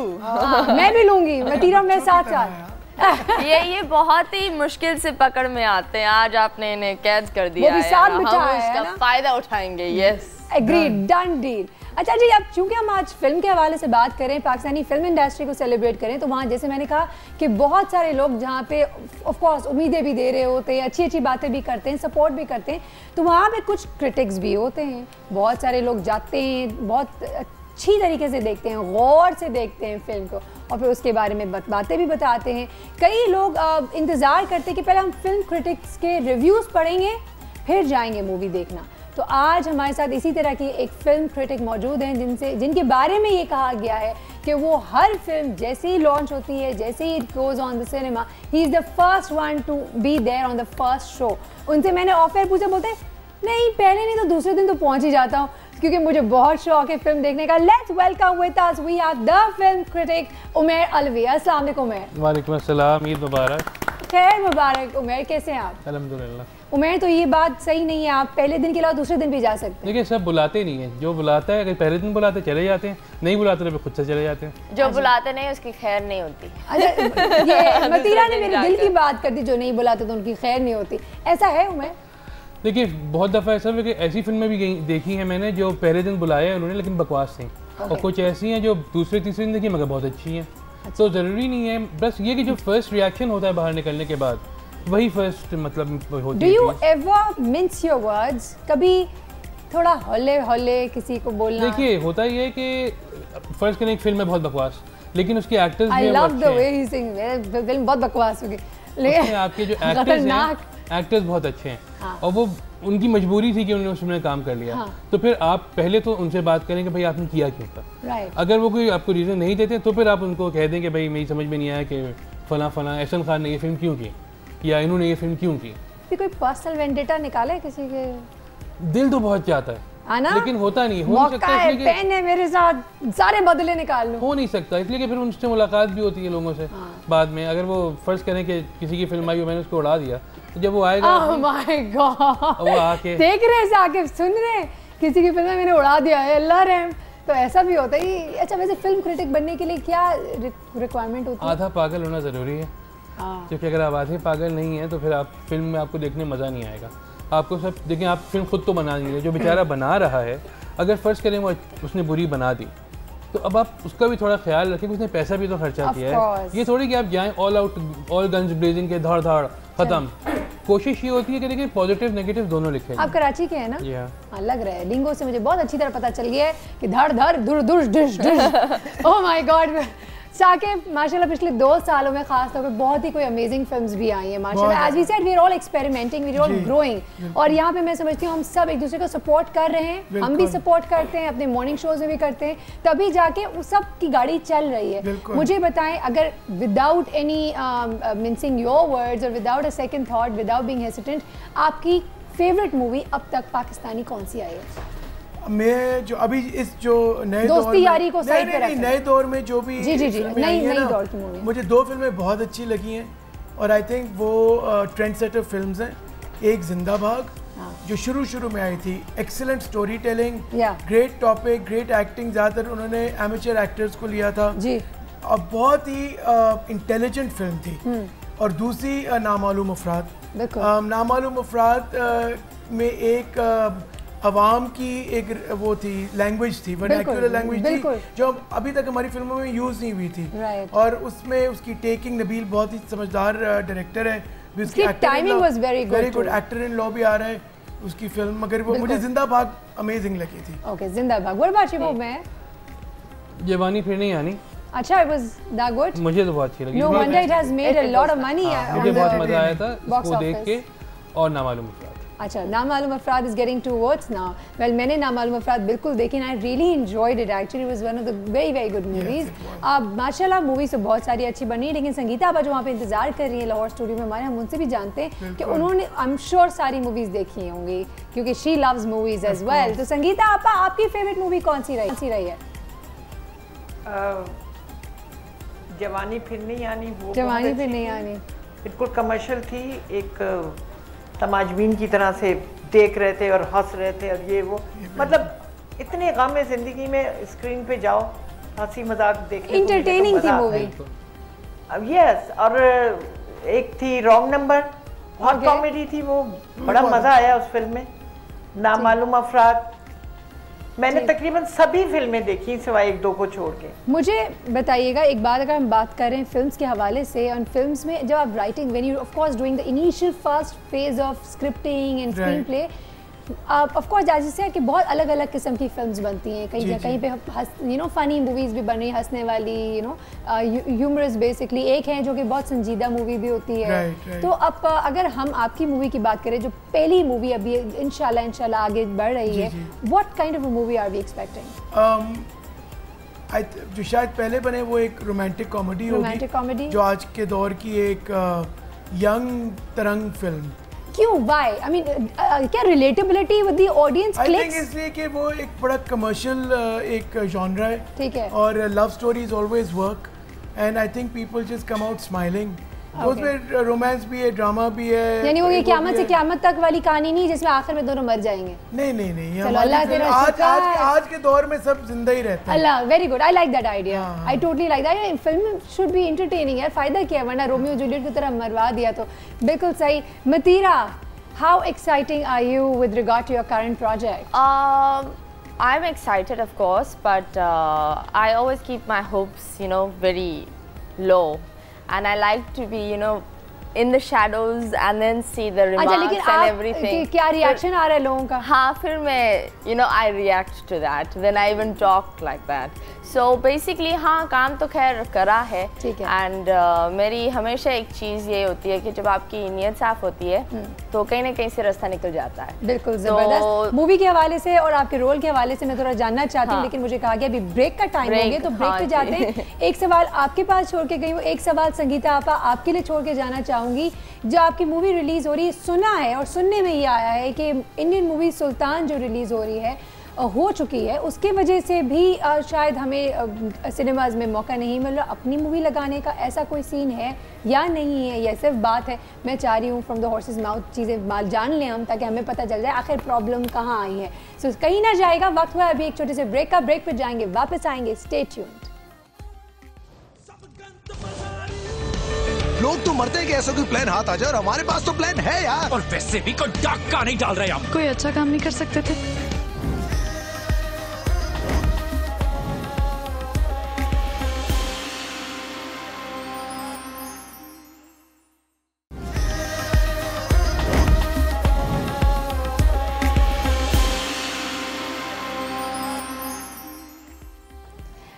मैं भी लूंगी मतीरा, मैं साथ साथ। ये बहुत ही मुश्किल से पकड़ में आते हैं। आज आपने इन्हें कैद कर दिया है, हम इसका फायदा उठाएंगे। Yes, agreed, done deal. अच्छा जी, अब चूंकि हम आज फिल्म के हवाले से बात करें, पाकिस्तानी फिल्म इंडस्ट्री को सेलिब्रेट करें, तो वहाँ जैसे मैंने कहा कि बहुत सारे लोग जहाँ पे ऑफ कोर्स उम्मीदें भी दे रहे होते हैं, अच्छी अच्छी बातें भी करते हैं, सपोर्ट भी करते हैं, तो वहाँ पे कुछ क्रिटिक्स भी होते हैं। बहुत सारे लोग जाते हैं, बहुत अच्छी तरीके से देखते हैं, गौर से देखते हैं फिल्म को और फिर उसके बारे में बातें भी बताते हैं। कई लोग इंतज़ार करते हैं कि पहले हम फिल्म क्रिटिक्स के रिव्यूज़ पढ़ेंगे फिर जाएंगे मूवी देखना। तो आज हमारे साथ इसी तरह की एक फिल्म क्रिटिक मौजूद हैं जिनके बारे में ये कहा गया है कि वो हर फिल्म जैसे ही लॉन्च होती है, जैसे ही it goes on the cinema, he is the first one to be there on the first show. उनसे मैंने ऑफ एयर पूछा, बोलते नहीं पहले नहीं तो दूसरे दिन तो पहुँच ही जाता हूँ क्योंकि मुझे बहुत शौक है फिल्म देखने का। Let's welcome with us we have the film critic Umair Alvi. अस्सलाम वालेकुम उमैर। वालेकुम अस्सलाम, ईद मुबारक। खैर मुबारक उमैर, कैसे हैं आप? अल्हम्दुलिल्लाह। उमैर, तो ये बात सही नहीं है, आप पहले दिन के अलावा दूसरे दिन भी जा सकते हैं। देखिए सब बुलाते नहीं है, जो बुलाता है अगर पहले दिन बुलाते चले जाते हैं, नहीं बुलाते तो खुद से चले जाते हैं। जो बुलाते नहीं उसकी खैर नहीं होती। अच्छा, ये मतीरा ने मेरे दिल की बात कर दी, जो नहीं बुलाते तो उनकी खैर नहीं होती, ऐसा है उमैर? देखिए बहुत दफ़ा ऐसा है कि ऐसी फिल्में भी देखी हैं मैंने जो पहले दिन बुलाए उन्होंने लेकिन बकवास थी, और कुछ ऐसी हैं जो दूसरे तीसरे दिन देखी मगर बहुत अच्छी हैं। तो ज़रूरी नहीं है, बस ये कि जो फर्स्ट रिएक्शन होता है बाहर निकलने के बाद वही फर्स्ट मतलब होती है। Do you ever mince your words? कभी थोड़ा हौले हौले किसी को बोलना? देखिए होता ये है कि फर्स्ट करें एक फिल्म है बहुत बकवास, लेकिन उसके actors I love the way he sings, film बहुत बकवास होगी, लेकिन आपके जो एक्टर्स बहुत अच्छे हैं। हाँ। और वो उनकी मजबूरी थी कि उन्होंने उसमें काम कर लिया। हाँ। तो फिर आप पहले तो उनसे बात करें कि भाई आपने किया क्यों था। right. अगर वो कोई आपको रीज़न नहीं देते तो फिर आप उनको कह दें कि भाई मेरी समझ में नहीं आया कि फला एहसन खान ने ये फिल्म क्यों की या इन्होंने ये फिल्म क्यों की। कोई पर्सनल वेंडेटा निकाला है किसी के? दिल तो बहुत चाहता है आना? लेकिन होता नहीं, हो नहीं सकता है, पेन है मेरे साथ, सारे बदले निकाल लूं। हो नहीं सकता, इसलिए कि फिर उनसे मुलाकात भी होती है लोगों से। हाँ। बाद में अगर वो फर्ज करें कि किसी की फिल्म आई हो मैंने उसको उड़ा दिया, तो जब वो आएगा oh my God, वो आके देख रहे हैं आके सुन रहे हैं किसी की फिल्म मैंने उड़ा दिया है, अल्लाह रहम। तो ऐसा भी होता है। अच्छा वैसे फिल्म क्रिटिक बनने के लिए क्या रिक्वायरमेंट होती है? आधा पागल होना ज़रूरी है, क्योंकि अगर आप आधे पागल नहीं हैं तो फिर आप फिल्म में आपको देखने मज़ा नहीं आएगा। आपको सब देखें, आप फिल्म खुद तो बना नहीं रहे, जो बेचारा बना रहा है अगर फ़र्ज़ करें वो उसने बुरी बना दी तो अब आप उसका भी थोड़ा ख्याल रखें, उसने पैसा भी तो खर्चा किया है। ये थोड़ी कि आप जाएं all out, all guns blazing के धाड़ धाड़ ख़त्म। कोशिश ये होती है कि देखिए पॉजिटिव नेगेटिव दोनों लिखे। आप कराची के हैं ना? हाँ, लग रहा है लिंगो से मुझे बहुत अच्छी तरह पता चल गया है कि धड़ धड़ धुर धुर dish dish. Oh my God. Shakib माशाल्लाह पिछले 2 सालों में खास तौर पे बहुत ही कोई अमेजिंग फिल्म्स भी आई हैं माशाल्लाह। As we said we are all experimenting, we are all growing. और यहाँ पे मैं समझती हूँ हम सब एक दूसरे को सपोर्ट कर रहे हैं, हम भी सपोर्ट करते हैं, अपने मॉर्निंग शोज में भी करते हैं, तभी जाके उस सब की गाड़ी चल रही है। मुझे बताएं, अगर without any mincing your words और without a second thought, without being hesitant, आपकी फेवरेट मूवी अब तक पाकिस्तानी कौन सी आई है? मैं जो अभी इस जो नए दोस्ती यारी को साइड पे रखें, नए दौर में जो भी जी नई दौर की मूवी, मुझे 2 फिल्में बहुत अच्छी लगी हैं और आई थिंक वो ट्रेंड सेटर फिल्म्स हैं। एक जिंदा भाग जो शुरू में आई थी, excellent story telling, great topic, great acting, ज़्यादातर उन्होंने एमेचर एक्टर्स को लिया था जी, और बहुत ही इंटेलिजेंट फिल्म थी। और दूसरी नामालूम अफराद। नामालूम अफराद में एक अवाम की एक वो थी, लैंग्वेज थी, वर्नाक्युलर लैंग्वेज थी जो अभी तक हमारी फिल्मों में यूज़ नहीं हुई थी। और उसमें उसकी टेकिंग, नबील बहुत ही समझदार डायरेक्टर है, उसकी timing was very good, actor in law भी आ रहा है उसकी फिल्म। मगर वो मुझे जिंदा भाग अमेजिंग लगी थी। ओके, जिंदा भाग। What about you? मैं जवानी फिर नहीं आनी। अच्छा, it was that good? मुझे तो बहुत अच्छी लगी। No wonder it has made a lot of money. मुझे बहुत मजा आया था इसको देख के। और नामालूम अफराद। अच्छा, नामालूम अफराद is getting towards now. Well, मैंने नामालूम अफराद बिल्कुल देखी, I really enjoyed it. Actually, it was one of the very very good movies. माशाल्लाह मूवीज तो बहुत सारी अच्छी बनी, लेकिन संगीता आपा जो वहाँ पे इंतजार कर रही है लाहौर स्टूडियो में हमारे, हम उनसे भी जानते हैं कि उन्होंने आई एम श्योर सारी मूवीज देखी होंगी क्योंकि she loves movies as well. तो संगीता आपा, आपकी फेवरेट मूवी कौन सी रही है? जवानी फिर नहीं आनी। वो जवानी फिर नहीं आनी बिल्कुल कमर्शियल थी, एक तमाजबीन की तरह से देख रहे थे और हंस रहे थे और ये वो, मतलब इतने गम है ज़िंदगी में, स्क्रीन पे जाओ हंसी मजाक देखने, इंटरटेनिंग थी मूवी। अब यस, और एक थी रॉन्ग नंबर, बहुत कॉमेडी थी वो, बड़ा मज़ा आया उस फिल्म में। नामालूम अफराद मैंने तकरीबन सभी फिल्में देखी सिवाय 1-2 को छोड़ के। मुझे बताइएगा एक बात, अगर हम बात करें फिल्म्स के हवाले से, और फिल्म्स में जब आप writing, when you of course doing the initial first phase of scripting and screen play, of course जैसे कि बहुत अलग अलग किस्म की फिल्म्स बनती हैं, कहीं पे यू नो फनी मूवीज भी बन रही, हंसने वाली, यू नो ह्यूमरस बेसिकली, एक है जो कि बहुत संजीदा मूवी भी होती है। तो अब अगर हम आपकी मूवी की बात करें, जो पहली मूवी अभी इंशाल्लाह आगे बढ़ रही है, what kind of a movie are we expecting? जो शायद पहले बने वो एक रोमांटिक कॉमेडी होगी, जो आज के दौर की एक यंग तरंग फिल्म। क्यों? Why? I mean, क्या relatability with the audience clicks? I think इसलिए कि वो एक बड़ा कमर्शियल एक जॉनरा है, ठीक है, और love stories always work and I think people just come out smiling. उसमें रोमांस भी है, ड्रामा भी है, यानी वो ये क़यामत से क़यामत तक वाली कहानी नहीं जिसमें आखिर में दोनों मर जाएंगे। नहीं, आज के दौर में सब जिंदा ही रहते हैं। अल्लाह, very good, I like that idea, I totally like that. Film should be entertaining यार, फायदा क्या है, वरना रोमियो जूलियट की तरह मरवा दिया तो। बिल्कुल सही। मतीरा, how exciting are you with regard to your current project? I'm excited, of course, but I always keep my hopes, you know, very low, and I like to be, you know, in the shadows and then see the remarks and everything. क्या reaction आ रहा है लोगों का? हाँ, फिर मैं, you know, I react to that. Then I even talk like that. So basically हाँ, काम तो खैर करा है. ठीक है. And मेरी हमेशा एक चीज़ ये होती है कि जब आपकी नीयत साफ होती है, तो कहीं ना कहीं से रास्ता निकल जाता है. बिल्कुल ज़बरदस्त. मूवी के हवाले से और आपके रोल के हवाले से मैं थोड़ा जानना चाहती हूँ, लेकिन मुझे कहा गया अभी ब्रेक का टाइम हो गया, तो ब्रेक पे जाते हैं. एक सवाल आपके पास छोड़ के गई हूँ, एक सवाल संगीता आपा आपके लिए छोड़ के जाना चाहूँगी. जो आपकी मूवी रिलीज हो रही है, सुना है और सुनने में ये आया है कि इंडियन मूवी सुल्तान जो रिलीज हो रही है हो चुकी है, उसके वजह से भी शायद हमें सिनेमाज में मौका नहीं मिल रहा अपनी मूवी लगाने का. ऐसा कोई सीन है या नहीं है, या सिर्फ बात है? मैं चाह रही हूँ फ्रॉम द हॉर्सेस माउथ चीज़ें जान लें हम, ताकि हमें पता चल जाए आखिर प्रॉब्लम कहाँ आई है. सो कहीं ना जाएगा, वक्त हुआ अभी एक छोटे से ब्रेक का. ब्रेक पर जाएंगे, वापस आएंगे. Stay tuned. लोग तो मरते हैं कि ऐसा कोई प्लान हाथ आ जाए, और हमारे पास तो प्लान है यार. और वैसे भी कोई डाका नहीं डाल रहे हम. कोई अच्छा काम नहीं कर सकते थे?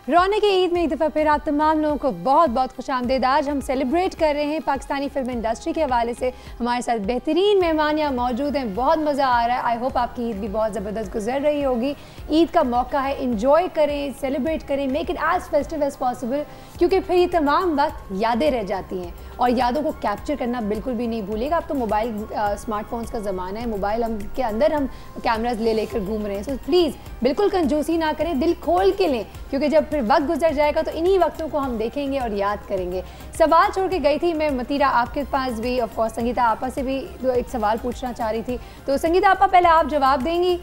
रौनक ईद में एक दफ़ा फिर आप तमाम लोगों को बहुत बहुत खुशामदीद. आज हम सेलिब्रेट कर रहे हैं पाकिस्तानी फिल्म इंडस्ट्री के हवाले से. हमारे साथ बेहतरीन मेहमान यहाँ मौजूद हैं. बहुत मज़ा आ रहा है. आई होप आपकी ईद भी बहुत ज़बरदस्त गुजर रही होगी. ईद का मौका है, इंजॉय करें, सेलिब्रेट करें, make it as festive as possible, क्योंकि फिर ये तमाम वक्त यादें रह जाती हैं. और यादों को कैप्चर करना बिल्कुल भी नहीं भूलिएगा. अब तो मोबाइल स्मार्टफोन्स का ज़माना है, मोबाइल हम के अंदर हम कैमराज ले लेकर घूम रहे हैं. सो प्लीज़ बिल्कुल कंजूसी ना करें, दिल खोल के लें, क्योंकि जब फिर वक्त गुजर जाएगा तो इन्हीं वक्तों को हम देखेंगे और याद करेंगे. सवाल छोड़ के गई थी मैं मतीरा आपके पास भी, ऑफ कोर्स संगीता आपा से भी एक सवाल पूछना चाह रही थी. तो संगीता आपा पहले आप जवाब देंगी.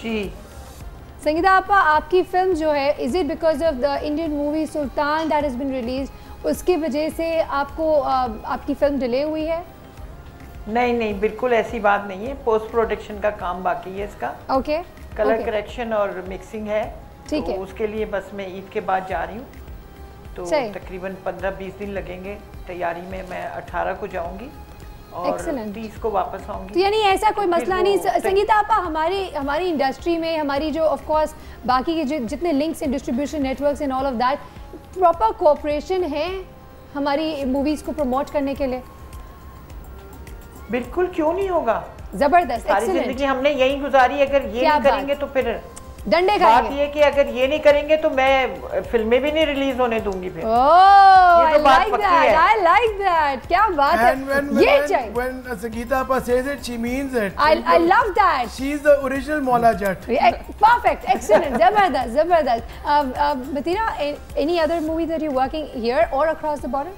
जी संगीता आपा, आपकी फिल्म जो है, is it because of the Indian movie Sultan that has been release, उसकी वजह से आपको आपकी फिल्म डिले हुई है? नहीं नहीं, बिल्कुल ऐसी बात नहीं है. पोस्ट प्रोडक्शन का काम बाकी है इसका. ओके. कलर करेक्शन और मिक्सिंग है. ठीक है. उसके लिए बस मैं ईद के बाद जा रही हूँ, तो तकरीबन 15-20 दिन लगेंगे तैयारी में. मैं 18 को जाऊँगी और 30 को वापस आऊँगी. तो यानी ऐसा कोई मसला नहीं. संगीता आपा, हमारी इंडस्ट्री में हमारी जो ऑफ कोर्स बाकी के जितने लिंक्स हैं, distribution networks and all of that, proper cooperation है हमारी मूवीज़ को प्रमोट करने के लिए? बिल्कुल, क्यों नहीं होगा. जबरदस्त. सारी जिंदगी हमने यही गुजारी. अगर ये नहीं करेंगे तो फिर डंडे बात ये कि अगर ये नहीं करेंगे तो मैं फिल्में भी नहीं रिलीज होने दूंगी फिर. I like that. क्या बात है. ये चाहिए. When Sangeeta Appa says it, she means it. I love that. She is the original Maula Jatt. Perfect. Excellent. Zabardast. Matira, any other movie that you're working here or across the border?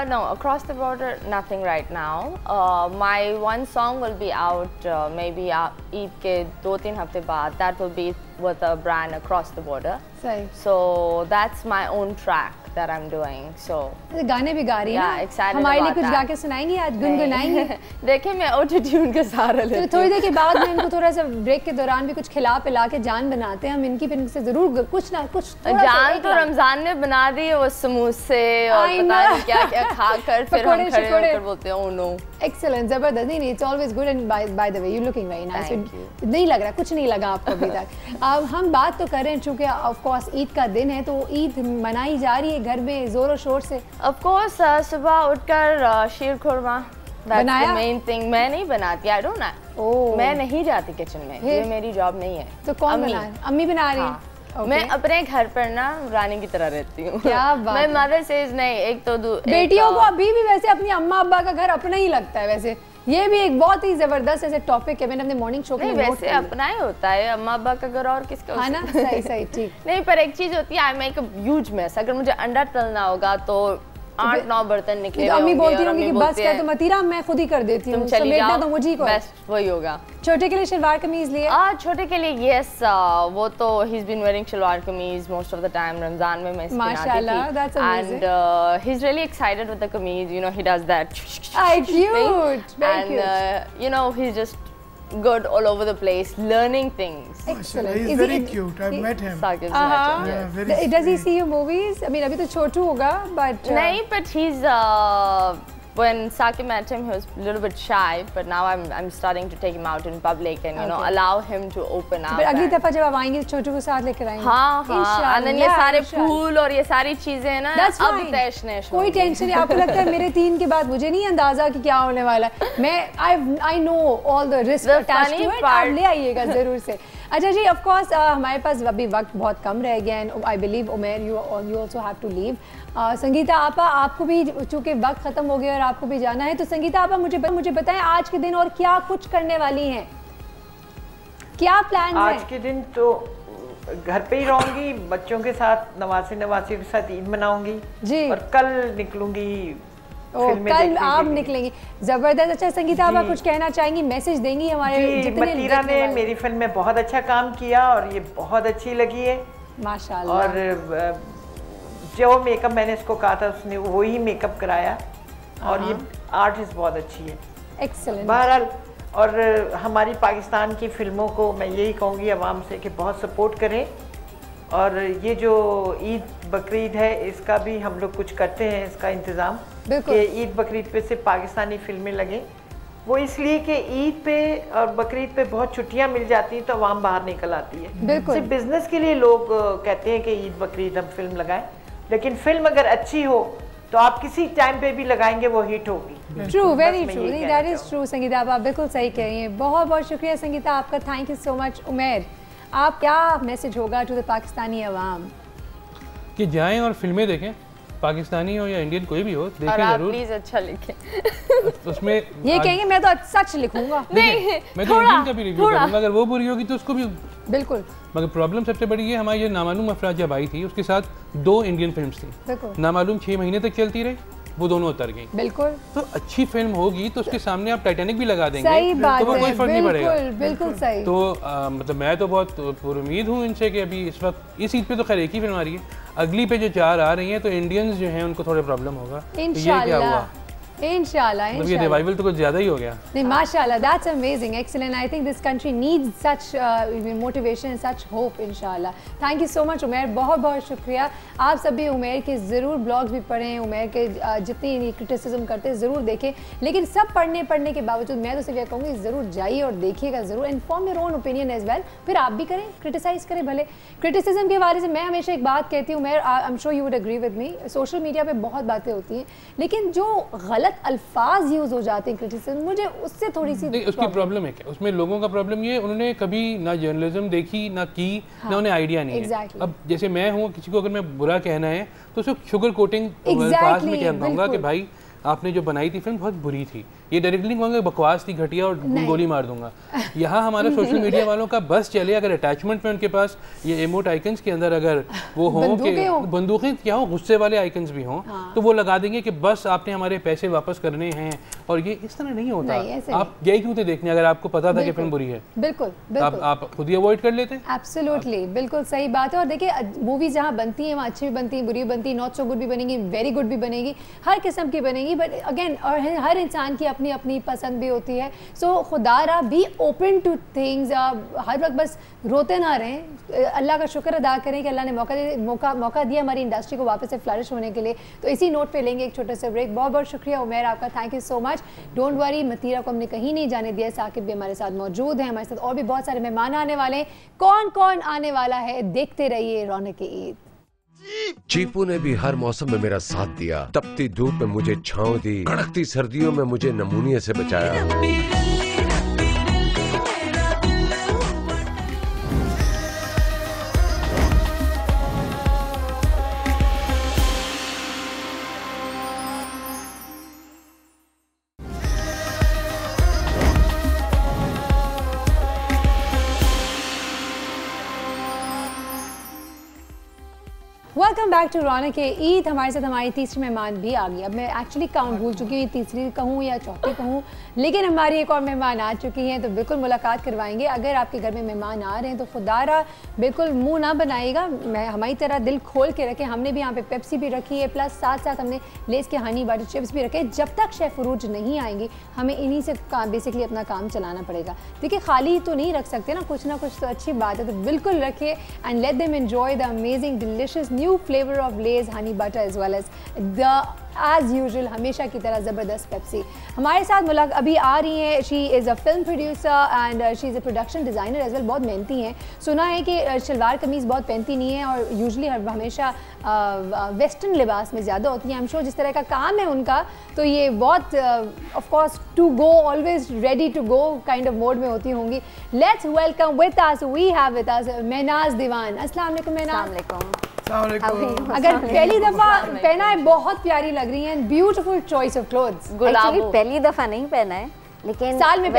No, across the border, nothing right now. My one song will be out maybe Eid ke 2-3 hafte baad. That will be with a brand across the border. Sahi. So that's my own track that I'm doing. So गाने भी गा रही हैं. Excited हमारे लिए about कुछ that. गा के सुनाएंगी आज, गुनगुनाएंगी? देखिए मैं ऑटो ट्यून का सहारा लेती हूँ. थोड़ी देर के बाद में इनको थोड़ा सा ब्रेक के दौरान भी कुछ खिला पिला के जान बनाते हैं हम इनकी. फिर इनसे जरूर कुछ ना कुछ जान तो रमजान ने बना दी है, वो समोसे और पता नहीं क्या क्या खाकर फिर हम खड़े होकर बोलते हैं ओह नो. एक्सीलेंट. जबरदस्त. नहीं, it's always good. And bye the way you looking very nice. नहीं लग रहा, कुछ नहीं लगा आपको अभी तक. अब हम बात तो कर रहे हैं, चूंकि ऑफ कोर्स ईद का दिन है, तो ईद मनाई जा रही है घर में जोर और शोर से. ऑफ कोर्स सुबह उठकर शीर खुरमा बनाया. मेन थिंग मैं नहीं बनाती. I don't know. मैं नहीं जाती किचन में, ये मेरी जॉब नहीं है. तो कौन बना रही है? अम्मी बना रही है. Okay. मैं अपने घर पर ना रानी की तरह रहती हूँ. क्या बात. मैं मदर सेज नहीं. एक तो बेटियों को अभी भी वैसे अपनी अम्मा अब्बा का घर अपना ही लगता है. वैसे ये भी एक बहुत ही जबरदस्त ऐसे टॉपिक है. मैंने अपने मॉर्निंग शो में वैसे अपना ही होता है अम्मा अब्बा का घर और किसका. हाँ ना. सही ठीक. नहीं, पर एक चीज होती है, I make a huge mess. अगर मुझे अंडा तलना होगा तो 8-9 बर्तन निकले. तो अम्मी बोलती होंगी कि बस क्या तो मतीरा मैं खुद ही कर देती हूँ, समेटना तो मुझे ही को. बेस्ट वही होगा. छोटे के लिए शलवार कमीज लिए? छोटे के लिए यस. वो तो he is been wearing shalwar kameez most of the time. Ramzan में मैं माशाल्लाह, that's amazing. And he is really excited with the kameez. You know he does that. I cute. And you know he is just good all over the place, learning things. Excellent. He's very cute. I've met him. Saqib Uh-huh. Yeah, very Does he sweet. see your movies? I mean, अभी तो छोटू होगा, but No, but he's when Saqib met him, he was a little bit shy, but now I'm starting to take him out in public and Okay. allow him to open up. but अगली and- दफा जब आप आएंगे तो छोटू को साथ लेकर आएंगे. हाँ हाँ, and then ये सारे इंशाल्लाह. फूल और ये सारी चीजें ना That's अब fine. तैश नैश कोई होंगी। टेंशन नहीं. आपको लगता है मेरे 3 के बाद मुझे नहीं अंदाजा कि क्या होने वाला है. मैं I know all the risk The attached funny to it. part- आप ले आइएगा जरूर से. अच्छा जी, of course हमारे पास अभी वक्त बहुत कम रह गया है. I believe Umer you also have to leave. Sangeeta आपा, आपको भी चूंकि वक्त खत्म हो गया और आपको भी जाना है, तो संगीता आपा मुझे बताएं आज के दिन और क्या कुछ करने वाली हैं, क्या प्लान है? आज के दिन तो घर पे ही रहूंगी, बच्चों के साथ नवासी के साथ ईद मनाऊंगी जी. और कल निकलूंगी फिल्में कल देखने आप के लिए। निकलेंगी. जबरदस्त. अच्छा संगीता आप जी। कुछ कहना चाहेंगी, मैसेज देंगी हमारे जी, जितने मतीरा देखने ने वाले? मेरी फिल्म में बहुत अच्छा काम किया और ये बहुत अच्छी लगी है. माशाल्लाह. और जो मेकअप मैंने इसको कहा था उसने वही मेकअप कराया और ये आर्टिस्ट बहुत अच्छी है. एक्सीलेंट. बहरहाल और हमारी पाकिस्तान की फिल्मों को मैं यही कहूँगी आवाम से कि बहुत सपोर्ट करें. और ये जो ईद बकरीद है इसका भी हम लोग कुछ करते हैं इसका इंतज़ाम कि ईद बकरीद पे सिर्फ पाकिस्तानी फिल्में लगें. वो इसलिए कि ईद पे और बकरीद पे बहुत छुट्टियां मिल जाती हैं तो आवाम बाहर निकल आती है. बिल्कुल. सिर्फ बिजनेस के लिए लोग कहते हैं कि ईद बकरीद हम फिल्म लगाएं, लेकिन फिल्म अगर अच्छी हो तो आप किसी टाइम पे भी लगाएंगे वो हिट होगी. ट्रू, वेरी मैं ट्रू. यही नहीं, कहना दैट इज ट्रू. संगीता आप बिल्कुल सही कह रही हैं. बहुत बहुत शुक्रिया संगीता आपका. Thank you so much. Umer, आप क्या मैसेज होगा टू द पाकिस्तानी अवाम? कि जाएं और फिल्में देखें, पाकिस्तानी हो या इंडियन कोई भी हो, और देखें आप जरूर. प्लीज अच्छा लिखें. उसमें ये कहेंगे मैं तो सच लिखूंगा. नहीं, मैं तो इंडियन का भी रिव्यू करूंगा. अगर वो बुरी होगी तो उसको भी. बिल्कुल. मगर प्रॉब्लम सबसे बड़ी ये, हमारी ये नामालूम अफराज जब आई थी उसके साथ 2 इंडियन फिल्म्स थी. बिल्कुल. नामालूम 6 महीने तक चलती रही, वो दोनों उतर गई. बिल्कुल. तो अच्छी फिल्म होगी तो उसके सामने आप टाइटैनिक भी लगा देंगे, सही बात तो वो है. कोई फर्क नहीं पड़ेगा. बिल्कुल बिल्कुल सही. तो मतलब मैं तो बहुत पुरुमीद हूँ इनसे कि अभी इस वक्त इस ईद पे तो खैर एक ही फिल्म आ रही है. अगली पे जो 4 आ रही हैं तो इंडियंस जो हैं उनको थोड़ा प्रॉब्लम होगा. तो ये क्या हुआ? इंशाल्लाह. मतलब ये रिवाइवल तो कुछ ज़्यादा ही हो गया. नहीं, माशाल्लाह, that's amazing, excellent. I think this country needs such motivation, such hope. इंशाल्लाह. थैंक यू सो मच उमेर, बहुत बहुत शुक्रिया. आप सभी उमेर के ज़रूर ब्लॉग्स भी पढ़ें, उमेर के जितनी क्रिटिसिज्म करते हैं ज़रूर देखें. लेकिन सब पढ़ने के बावजूद मैं तो सिर्फ यह कहूँगी ज़रूर जाइए और देखिएगा ज़रूर. Inform your own opinion as well. फिर आप भी करें, क्रिटिसाइज़ करें भले. क्रिटिसिज्म के बारे में मैं हमेशा एक बात कहती हूँ Umer, I am sure you would agree with me, social media पर बहुत बातें होती हैं लेकिन जो गलत अल्फाज यूज हो जाते हैं क्रिटिसिज्म, मुझे उससे थोड़ी सी नहीं, उसकी प्रॉब्लम है क्या? उसमें लोगों का प्रॉब्लम ये, उन्होंने कभी ना जर्नलिज्म देखी ना की, ना उन्हें आइडिया नहीं है. अब जैसे मैं हूँ, किसी को अगर मैं बुरा कहना है तो सिर्फ शुगर कोटिंग अल्फाज में कहूँगा कि भाई आपने जो बनाई थी फिल्म बहुत बुरी थी. ये डायरेक्टली नहीं कहूँगा बकवास थी, घटिया और गोली मार दूंगा. यहाँ हमारे सोशल मीडिया वालों का बस चले, अगर अटैचमेंट में उनके पास ये इमोट आइकन्स के अंदर अगर वो हों कि बंदूकें क्या हो, गुस्से वाले आइकन्स भी हों, तो वो लगा देंगे कि बस आपने हमारे पैसे वापस करने हैं. और ये इस तरह नहीं होता. आप गए क्यों थे देखने अगर आपको पता था कि फिल्म बुरी है? बिल्कुल. आप खुद ही अवॉइड कर लेते. एब्सोल्युटली, बिल्कुल सही बात है. और देखिए मूवीज जहाँ बनती हैं वहाँ अच्छी भी बनती हैं, बुरी भी बनती है, नॉट सो गुड भी बनेगी, वेरी गुड भी बनेगी, हर किस्म की बनेगी. बट अगेन, और हर इंसान की अपनी अपनी पसंद भी होती है. सो खुदारा बी ओपन टू थिंग्स. हर वक्त बस रोते ना रहें. अल्लाह का शुक्र अदा करें कि अल्लाह ने मौका दिया हमारी इंडस्ट्री को वापस से फ्लरिश होने के लिए. तो इसी नोट पे लेंगे एक छोटा सा ब्रेक. बहुत बहुत शुक्रिया उमेर आपका, thank you so much. Don't worry, Mathira को हमने कहीं नहीं जाने दिया. साकिब भी हमारे साथ मौजूद हैं, हमारे साथ और भी बहुत सारे मेहमान आने वाले हैं. कौन कौन आने वाला है देखते रहिए रौनक-ए-ईद. चीपू ने भी हर मौसम में मेरा साथ दिया. तपती धूप में मुझे छांव दी, कड़कती सर्दियों में मुझे नमूनिया से बचाया. वेलकम बैक टू रौनक के ईद। हमारे साथ हमारी तीसरी मेहमान भी आ गई। अब मैं एक्चुअली काउंट भूल चुकी हूँ, तीसरी कहूँ या चौथी कहूँ, लेकिन हमारी एक और मेहमान आ चुकी हैं तो बिल्कुल मुलाकात करवाएंगे। अगर आपके घर में मेहमान आ रहे हैं तो खुदारा बिल्कुल मुंह ना बनाइएगा, मैं हमारी तरह दिल खोल के रखें। हमने भी यहाँ पे पेप्सी भी रखी है, प्लस साथ साथ हमने लेस के हनी बटर चिप्स भी रखे। जब तक शेफ उरूज नहीं आएंगी हमें इन्हीं से बेसिकली अपना काम चलाना पड़ेगा। देखिए खाली तो नहीं रख सकते ना कुछ तो अच्छी बात है, तो बिल्कुल रखिए and let them enjoy the amazing delicious new flavour of Lay's honey butter as well as the as usual हमेशा की तरह ज़बरदस्त पेप्सी। हमारे साथ मुलाकात अभी आ रही हैं। She is a film producer and she is a production designer as well. बहुत मेहनती हैं। सुना है कि शलवार कमीज़ बहुत पहनती नहीं है और यूजुअली हमेशा वेस्टर्न लिबास में ज़्यादा होती हैं। आई एम श्योर जिस तरह का काम है उनका तो ये बहुत of course to go always ready to go kind of mode में होती होंगी। Let's welcome with us we have with us Mahnaz Dewan. अस्सलाम वालेकुम महनाज। अगर पहली दफा पहना है बहुत प्यारी लग रही हैं। Beautiful choice of clothes. Actually पहली दफा नहीं पहना है लेकिन साल में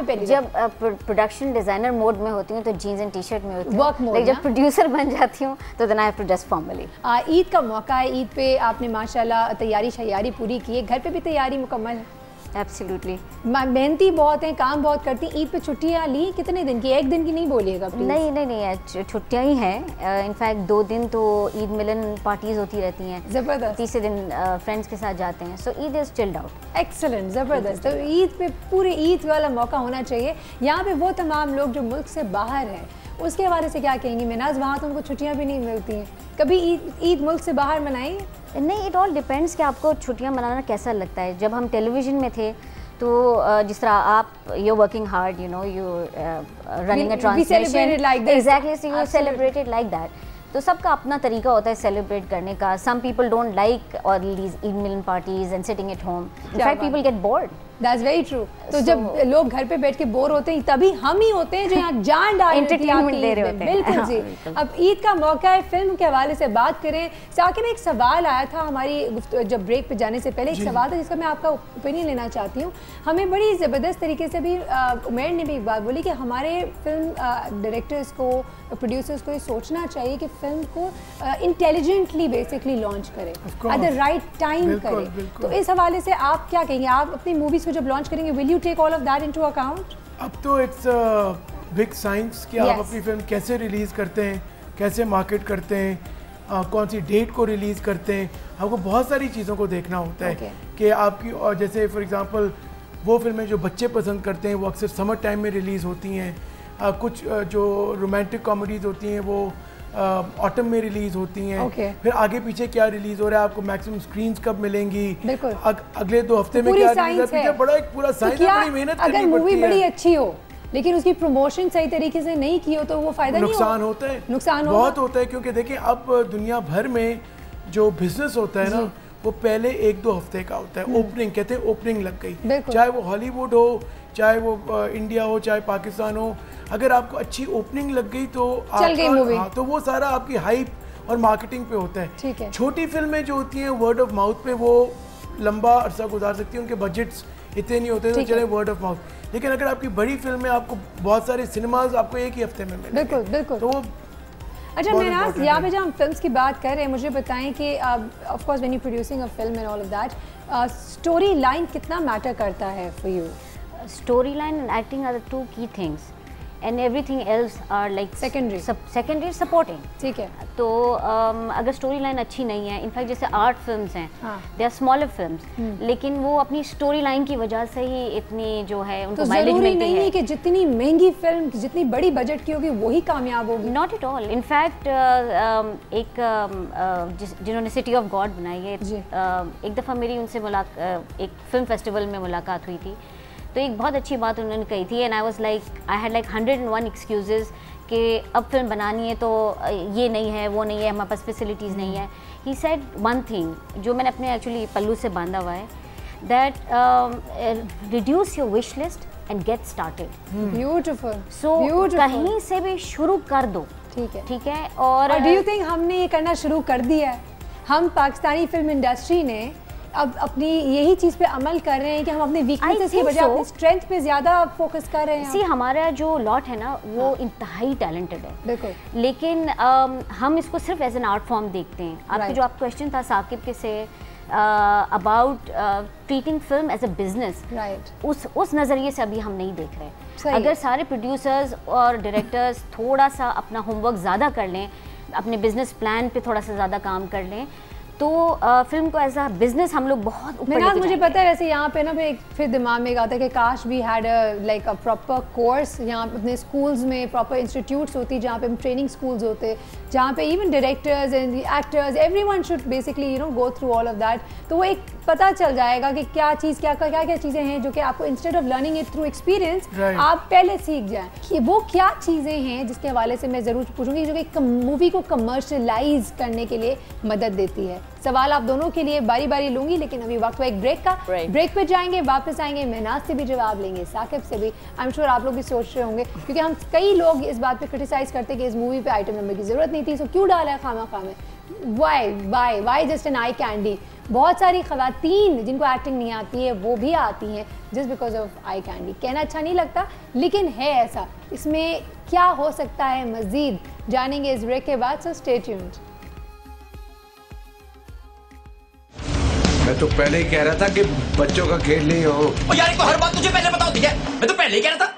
पहली जब प्रोडक्शन डिजाइनर मोड में होती हूँ तो जीन्स एंड टी शर्ट में होती हूँ, लेकिन जब प्रोड्यूसर बन जाती हूँ तो then I have to dress formally. Eid का मौका है, ईद पे आपने माशाल्लाह तैयारी शैयारी पूरी की है, घर पे भी तैयारी मुकम्मल है? एब्सोल्युटली। मेहनती बहुत हैं, काम बहुत करती। ईद पे छुट्टियाँ ली कितने दिन की? एक दिन की नहीं बोलिएगा प्लीज। नहीं छुट्टियाँ ही हैं। इनफैक्ट 2 दिन तो ईद मिलन पार्टीज होती रहती हैं, ज़बरदस्त। तीसरे दिन फ्रेंड्स के साथ जाते हैं, so Eid is chilled out. Excellent, ज़बरदस्त। तो ईद पे पूरे ईद वाला मौका होना चाहिए। यहाँ पे वो तमाम लोग जो मुल्क से बाहर हैं उसके हवाले से क्या कहेंगी महनाज? वहाँ तो उनको छुट्टियाँ भी नहीं मिलती हैं। कभी ईद मुल्क से बाहर मनाई? नहीं, इट ऑल डिपेंड्स कि आपको छुट्टियां मनाना कैसा लगता है। जब हम टेलीविज़न में थे तो जिस तरह आप you working hard, you know, you running a translation, exactly, so you celebrated like that. तो सबका अपना तरीका होता है सेलिब्रेट करने का। सम पीपल डोंट लाइक और these Eid Milan parties and sitting at home. In fact people get bored. That's very true. तो जब लोग घर पे बैठ के बोर होते हैं तभी हम ही होते हैं जो यहाँ जान डाल एंटरटेनमेंट दे रहे होते हैं। बिल्कुल जी। अब ईद का मौका है, फिल्म के हवाले से बात करें। साकिब एक सवाल आया था हमारी जब ब्रेक पे जाने से पहले, एक सवाल था जिसका मैं आपका ओपिनियन लेना चाहती हूँ। हमें बड़ी ज़बरदस्त तरीके से भी उमैर ने भी एक बात बोली कि हमारे फिल्म डायरेक्टर्स को, प्रोड्यूसर्स को ये सोचना चाहिए कि फिल्म को इंटेलिजेंटली बेसिकली लॉन्च करें, एट द राइट टाइम करें। तो इस हवाले से आप क्या कहेंगे? आप अपनी मूवीज़ जब लॉन्च करेंगे will you take all of that into account? अब तो इट्स बिग साइंस कि आप अपनी फिल्म कैसे रिलीज़ करते हैं, कैसे मार्केट करते हैं, कौन सी डेट को रिलीज़ करते हैं। आपको बहुत सारी चीज़ों को देखना होता है कि आपकी, और जैसे फॉर एग्जांपल वो फिल्में जो बच्चे पसंद करते हैं वो अक्सर समर टाइम में रिलीज़ होती हैं। कुछ जो रोमांटिक कॉमेडीज़ होती हैं वो ऑटम में रिलीज होती हैं। फिर आगे पीछे क्या रिलीज हो रहा है, आपको मैक्सिमम स्क्रीन्स कब मिलेंगी, अगले 2 हफ्ते में क्या रिलीज है, बड़ा एक पूरा साइंस है, बड़ी मेहनत करनी पड़ती है। अगर मूवी बड़ी अच्छी हो लेकिन उसकी प्रमोशन सही तरीके से नहीं की हो तो वो फायदा नहीं होता। नुकसान होता है, नुकसान बहुत होता है। क्योंकि देखिए अब दुनिया भर में जो बिजनेस होता है ना वो पहले 1-2 हफ्ते का होता है। ओपनिंग कहते हैं, ओपनिंग लग गई, चाहे वो हॉलीवुड हो, चाहे वो इंडिया हो, चाहे पाकिस्तान हो। अगर आपको अच्छी ओपनिंग लग गई तो चल गई मूवी। हाँ, तो वो सारा आपकी हाइप और मार्केटिंग पे होता है। ठीक है। छोटी फिल्में जो होती हैं वर्ड ऑफ माउथ पे वो लंबा अरसा गुजार सकती हैं, उनके बजट्स इतने नहीं होते तो चले वर्ड ऑफ माउथ। लेकिन अगर आपकी बड़ी फिल्म है, आपको बहुत सारे सिनेमाज आपको एक ही हफ्ते में मिलेंगे। बिल्कुल बिल्कुल। तो वो अच्छा महनाज, यहाँ पे जब हम फिल्म्स की बात कर रहे हैं, मुझे बताएं कि of course when you producing a film and all of that, story line कितना मैटर करता है for you? Story line and acting are the 2 की things and everything else are like secondary supporting. ठीक है। तो अगर स्टोरी लाइन अच्छी नहीं है, इनफैक्ट जैसे आर्ट फिल्म्स हैं, दे आर स्मॉलर फिल्म्स, लेकिन वो अपनी स्टोरी लाइन की वजह से ही इतनी जो है उनको माइलेज मिलती है। नहीं है कि जितनी महंगी फिल्म, जितनी बड़ी बजट की होगी वही कामयाब होगी। Not at all. इनफैक्ट जिन्होंने सिटी ऑफ गॉड बनाई है, एक दफ़ा मेरी उनसे एक फिल्म फेस्टिवल में मुलाकात हुई थी, तो एक बहुत अच्छी बात उन्होंने कही थी and I had like 101 excuses कि अब फिल्म बनानी है तो ये नहीं है, वो नहीं है, हमारे पास फैसिलिटीज़ नहीं है। ही सेड वन थिंग जो मैंने अपने एक्चुअली पल्लू से बांधा हुआ है, that reduce your wish list and get started. Beautiful. So कहीं से भी शुरू कर दो। ठीक है, ठीक है। और डू यू थिंक हमने ये करना शुरू कर दिया है? हम पाकिस्तानी फिल्म इंडस्ट्री ने अब अपनी यही चीज़ पे अमल कर रहे हैं कि हम अपने वीकनेसेस की बजाय अपनी स्ट्रेंथ पे ज़्यादा फोकस कर रहे हैं? हमारा जो लॉट है ना वो इंतहाई टैलेंटेड है, बिल्कुल, लेकिन हम इसको सिर्फ एज एन आर्ट फॉर्म देखते हैं। आपके जो आप क्वेश्चन था साकिब के से about treating film as a business, उस नज़रिए से अभी हम नहीं देख रहे। अगर सारे प्रोड्यूसर्स और डायरेक्टर्स थोड़ा सा अपना होमवर्क ज़्यादा कर लें, अपने बिजनेस प्लान पे थोड़ा सा ज़्यादा काम कर लें, तो फिल्म को एज अ बिजनेस हम लोग बहुत ऊपर लेके मुझे पता है वैसे यहाँ पे ना फिर दिमाग में आता है कि काश we had like a proper course यहाँ अपने स्कूल्स में, प्रॉपर इंस्टीट्यूट्स होती जहाँ पे ट्रेनिंग स्कूल्स होते, जहाँ पे even directors and actors everyone should basically go through all of that. तो वो एक पता चल जाएगा कि क्या क्या चीज़ें हैं जो कि आपको instead of learning it through experience आप पहले सीख जाएं कि वो क्या चीज़ें हैं जिसके हवाले से मैं ज़रूर पूछूंगी जो कि मूवी को कमर्शलाइज करने के लिए मदद देती है। सवाल आप दोनों के लिए बारी बारी लूंगी, लेकिन अभी वक्त हुआ एक ब्रेक का। ब्रेक पे जाएंगे, वापस आएंगे, महनाज से भी जवाब लेंगे, साकिब से भी। आई एम श्योर आप लोग भी सोच रहे होंगे क्योंकि हम कई लोग इस बात पे क्रिटिसाइज करते हैं कि इस मूवी पे आइटम नंबर की जरूरत नहीं थी, सो क्यों डाला है खामा में, why just an eye candy. बहुत सारी खवातीन जिनको एक्टिंग नहीं आती है वो भी आती हैं just because of eye candy. कहना अच्छा नहीं लगता लेकिन है ऐसा। इसमें क्या हो सकता है मजीद जानेंगे इस ब्रेक के बाद, सो स्टे ट्यून्ड। मैं तो पहले ही कह रहा था कि बच्चों का खेल नहीं हो। ओ यार, हर बात तुझे पहले बता होती है। मैं तो पहले ही कह रहा था।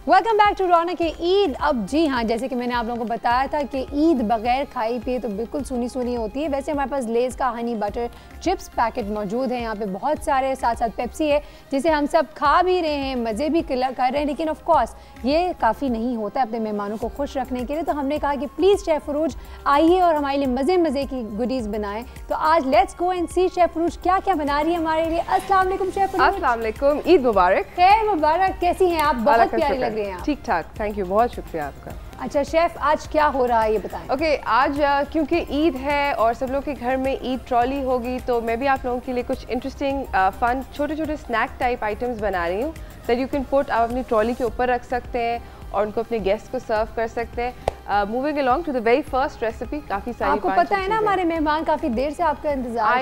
वेलकम बैक टू रौनक ईद। अब जी हाँ, जैसे कि मैंने आप लोगों को बताया था कि ईद बगैर खाई पिए तो बिल्कुल सूनी सूनी होती है। वैसे हमारे पास लेज़ का हनी बटर चिप्स पैकेट मौजूद है यहाँ पे बहुत सारे, साथ साथ पेप्सी है जिसे हम सब खा भी रहे हैं, मज़े भी कर रहे हैं। लेकिन ऑफ कोर्स ये काफ़ी नहीं होता है अपने मेहमानों को खुश रखने के लिए, तो हमने कहा कि प्लीज़ शेफ़ फरूज आइए और हमारे लिए मज़े की गुडीज़ बनाएं। तो आज let's go and see chef फरूज क्या क्या बना रही है हमारे लिए। अस्सलाम वालेकुम शेफ़ फरूज। अस्सलाम वालेकुम, ईद मुबारक। खैर मुबारक, कैसी हैं आप? बहुत प्यारी लग रही हैं आप। ठीक ठाक, थैंक यू, बहुत शुक्रिया आपका। अच्छा शेफ, आज क्या हो रहा है ये बताएं। ओके, आज क्योंकि ईद है और सब लोग के घर में ईद ट्रॉली होगी, तो मैं भी आप लोगों के लिए कुछ इंटरेस्टिंग फन छोटे छोटे स्नैक टाइप आइटम्स बना रही हूँ दैट यू कैन पुट। आप अपनी ट्रॉली के ऊपर रख सकते हैं और उनको अपने गेस्ट को सर्व कर सकते हैं। Moving along to the very first recipe, काफ़ी सारी आपको पता है ना हमारे मेहमान काफ़ी देर से आपका इंतजार।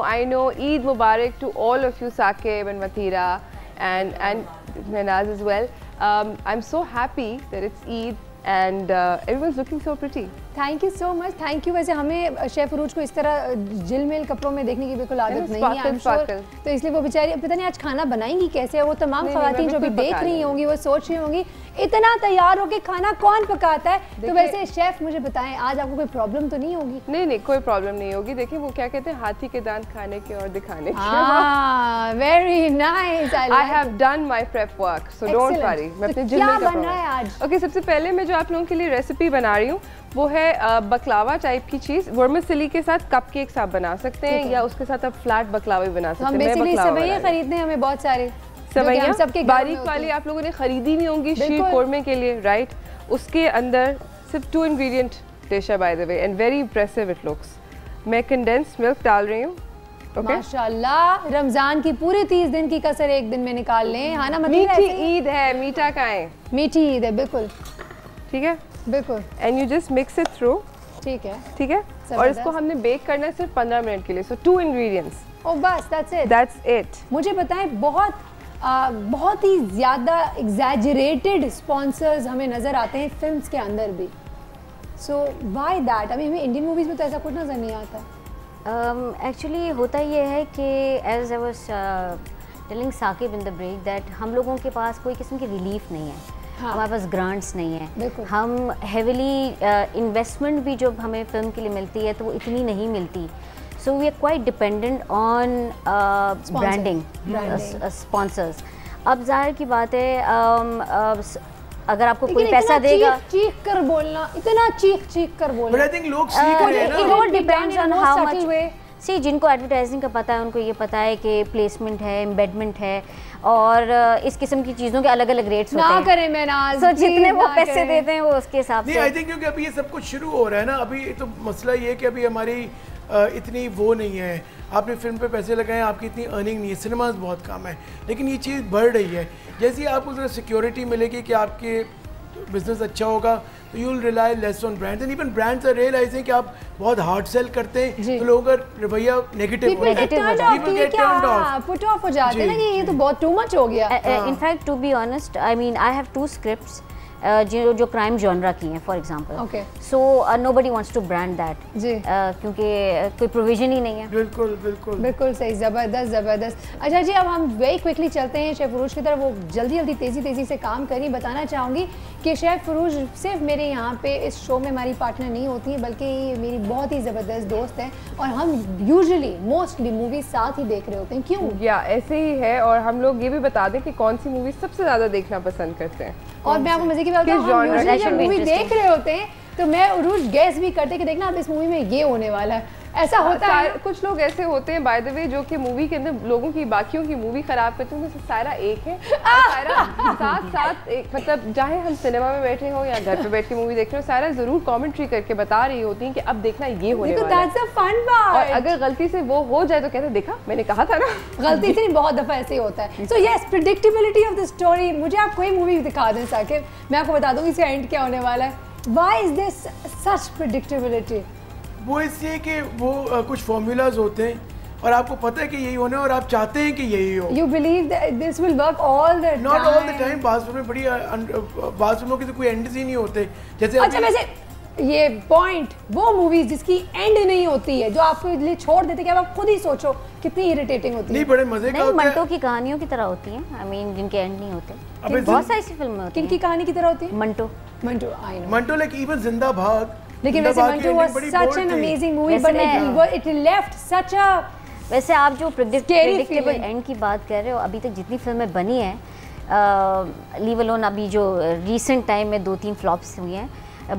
I know. ईद मुबारक to all of you, Saqib and Mateera and Menaz as well. I'm so happy that it's Eid and everyone's looking so pretty. Thank you so much, thank you. वैसे हमें शेफ फरूज को इस तरह जिलमिल कपड़ों में देखने की बिल्कुल आदत नहीं है, तो इसलिए वो बेचारी पता नहीं आज खाना बनाएंगी कैसे। वो तमाम खवातीन जो भी देख रही होंगी वो सोच रही होंगी इतना तैयार होके खाना कौन पकाता है। तो वैसे शेफ मुझे बताएं, आज आपको कोई प्रॉब्लम तो नहीं होगी? नहीं, कोई प्रॉब्लम नहीं होगी। देखिए वो क्या कहते हैं, हाथी के दांत खाने के और दिखाने के। Very nice, I have done my prep work, so don't worry. मैं अपने जिलमिल क्या बन रहा है आज? ओके, सबसे पहले मैं जो आप लोगों के लिए रेसिपी बना रही हूँ वो है बकलावा टाइप की चीज़। वर्मिसेली के साथ कपकेक्स आप बना सकते हैं या उसके साथ आप फ्लैट बकलावा भी बना सकते हैं। हम बेसिकली सेवइयां खरीदते हैं, हमें बहुत सारे सेवइयां बारीक वाली आप लोगों ने खरीदी नहीं होंगी शीर कोरमे के लिए, राइट? उसके अंदर सिर्फ 2 इंग्रेडिएंट डिश है bye the way and very impressive it looks. मैं कंडेंस्ड मिल्क डाल रही हूँ। माशाल्लाह, रमजान की पूरी 30 दिन की कसर एक दिन में निकाल लें। हाँ ना, मीठी ईद है, मीठा खाएं। मीठी ईद है, बिल्कुल ठीक है, बिल्कुल। And you just mix it through. ठीक है, ठीक है। और इसको हमने बेक करना है सिर्फ 15 मिनट के लिए। सो 2 इंग्रेडिएंट्स। ओह बस, दैट्स इट। मुझे बताएं, बहुत ही ज़्यादा एग्जैजरेटेड स्पॉन्सर्स हमें नज़र आते हैं फिल्म्स के अंदर भी। So why that? अभी हमें इंडियन मूवीज़ में तो ऐसा कुछ नज़र नहीं आता। एक्चुअली होता ये है कि as I was telling Saqib in the break that हम लोगों के पास कोई किस्म की रिलीफ नहीं है। हाँ। हमारे पास ग्रांट्स नहीं है। हम हेविली इन्वेस्टमेंट भी जो हमें फिल्म के लिए मिलती है तो वो इतनी नहीं मिलती। So we are quite dependent on branding, sponsors. अब जाहिर की बात है, अगर आपको कोई पैसा देगा, चीख कर बोलना, इतना चीख कर बोलना, But I think लोग सीख रहे हैं ना। It all depends on how much सी जिनको एडवर्टाइजिंग का पता है उनको ये पता है कि प्लेसमेंट है, एम्बेडमेंट है और इस किस्म की चीज़ों के अलग अलग रेट्स होते हैं। ना करें मैं नाज, सो जितने वो पैसे देते हैं वो उसके हिसाब से। आई थिंक क्योंकि अभी ये सब कुछ शुरू हो रहा है ना, अभी तो मसला ये है कि अभी हमारी इतनी वो नहीं है, आपने फिल्म पे पैसे लगाए, आपकी इतनी अर्निंग नहीं है, सिनेमाज बहुत कम है, लेकिन ये चीज़ बढ़ रही है। जैसे ही आपको ज़रा सिक्योरिटी मिलेगी कि आपके बिजनेस अच्छा होगा तो you will rely less on brands and even brands are realising कि आप बहुत हार्ड सेल करते हैं तो लोगों का रवैया नेगेटिव हो जाता है, पुट ऑफ हो जाते हैं ना कि ये तो बहुत टू मच हो गया। In fact to be honest, I mean I have 2 scripts जो क्राइम जॉनरा की हैं for example, so nobody wants to brand that जी, क्योंकि कोई प्रोविजन ही नहीं है। बिल्कुल बिल्कुल बिल्कुल सही, ज़बरदस्त ज़बरदस्त। अच्छा जी, अब हम वेरी क्विकली चलते हैं शेफ़ फरूज की तरफ। वो जल्दी जल्दी तेज़ी से काम करिए। बताना चाहूँगी कि शेफ़ फरूज सिर्फ मेरे यहाँ पे इस शो में हमारी पार्टनर नहीं होती है, बल्कि मेरी बहुत ही ज़बरदस्त दोस्त हैं और हम यूजुअली मोस्टली मूवी साथ ही देख रहे होते हैं। क्यों? या ऐसे ही है। और हम लोग ये भी बता दें कि कौन सी मूवी सबसे ज़्यादा देखना पसंद करते हैं। और मैं आपको मजे की बात बताऊं, जब मूवी देख रहे होते हैं तो मैं उरूज गैस भी करते कि देखना अब इस मूवी में ये होने वाला है, ऐसा होता है। कुछ लोग ऐसे होते हैं बाय द वे जो कि मूवी के अंदर लोगों की बाकियों की मूवी खराब करते हैं। सारा एक है, सारा साथ साथ एक, मतलब चाहे हम सिनेमा में बैठे हो या घर पे बैठ के मूवी देख रहे हो, सारा जरूर कमेंट्री करके बता रही होती हैं कि अब देखना ये होने वाला है। That's a fun part. और अगर गलती से वो हो जाए तो कहते देखा मैंने कहा था ना। गलती से नहीं, बहुत दफा ऐसे ही होता है। So yes, predictability of the story. मुझे आप कोई मूवी दिखा दें साकिब, मैं आपको बता दूंगी इसका एंड क्या होने वाला है। Why is this such predictability? वो इसलिए कि वो कुछ फॉर्मूलाज होते हैं और आपको पता है कि यही होना है और आप चाहते हैं कि यही हो। You believe that this will work all the time? Not all the time. बाज़ फिल्में बड़ी, बाज़ फिल्मों के तो कोई एंड ही नहीं होते। जैसे अच्छा, वैसे ये पॉइंट, वो मूवीज जिसकी एंड नहीं होती है, जो आपको इसलिए छोड़ देते कि अब आप खुद ही सोचो, कितनी इरिटेटिंग होती है। नहीं, बड़े मजे का होता है। मंटो की कहानियों की तरह होती हैं, आई मीन जिनके एंड नहीं होते। बहुत सारी सी फिल्में होती हैं किनकी कहानी की तरह होती है। Manto I know Manto, like even Zinda Bhaag. लेकिन वैसे Manto was such an amazing movie, but it left such a. वैसे आप जो प्रेडिक्टेबल एंड की बात कर रहे हो, अभी तक जितनी फिल्में बनी हैं, लीव अलोन अभी जो रिसेंट टाइम में 2-3 फ्लॉप्स हुई हैं,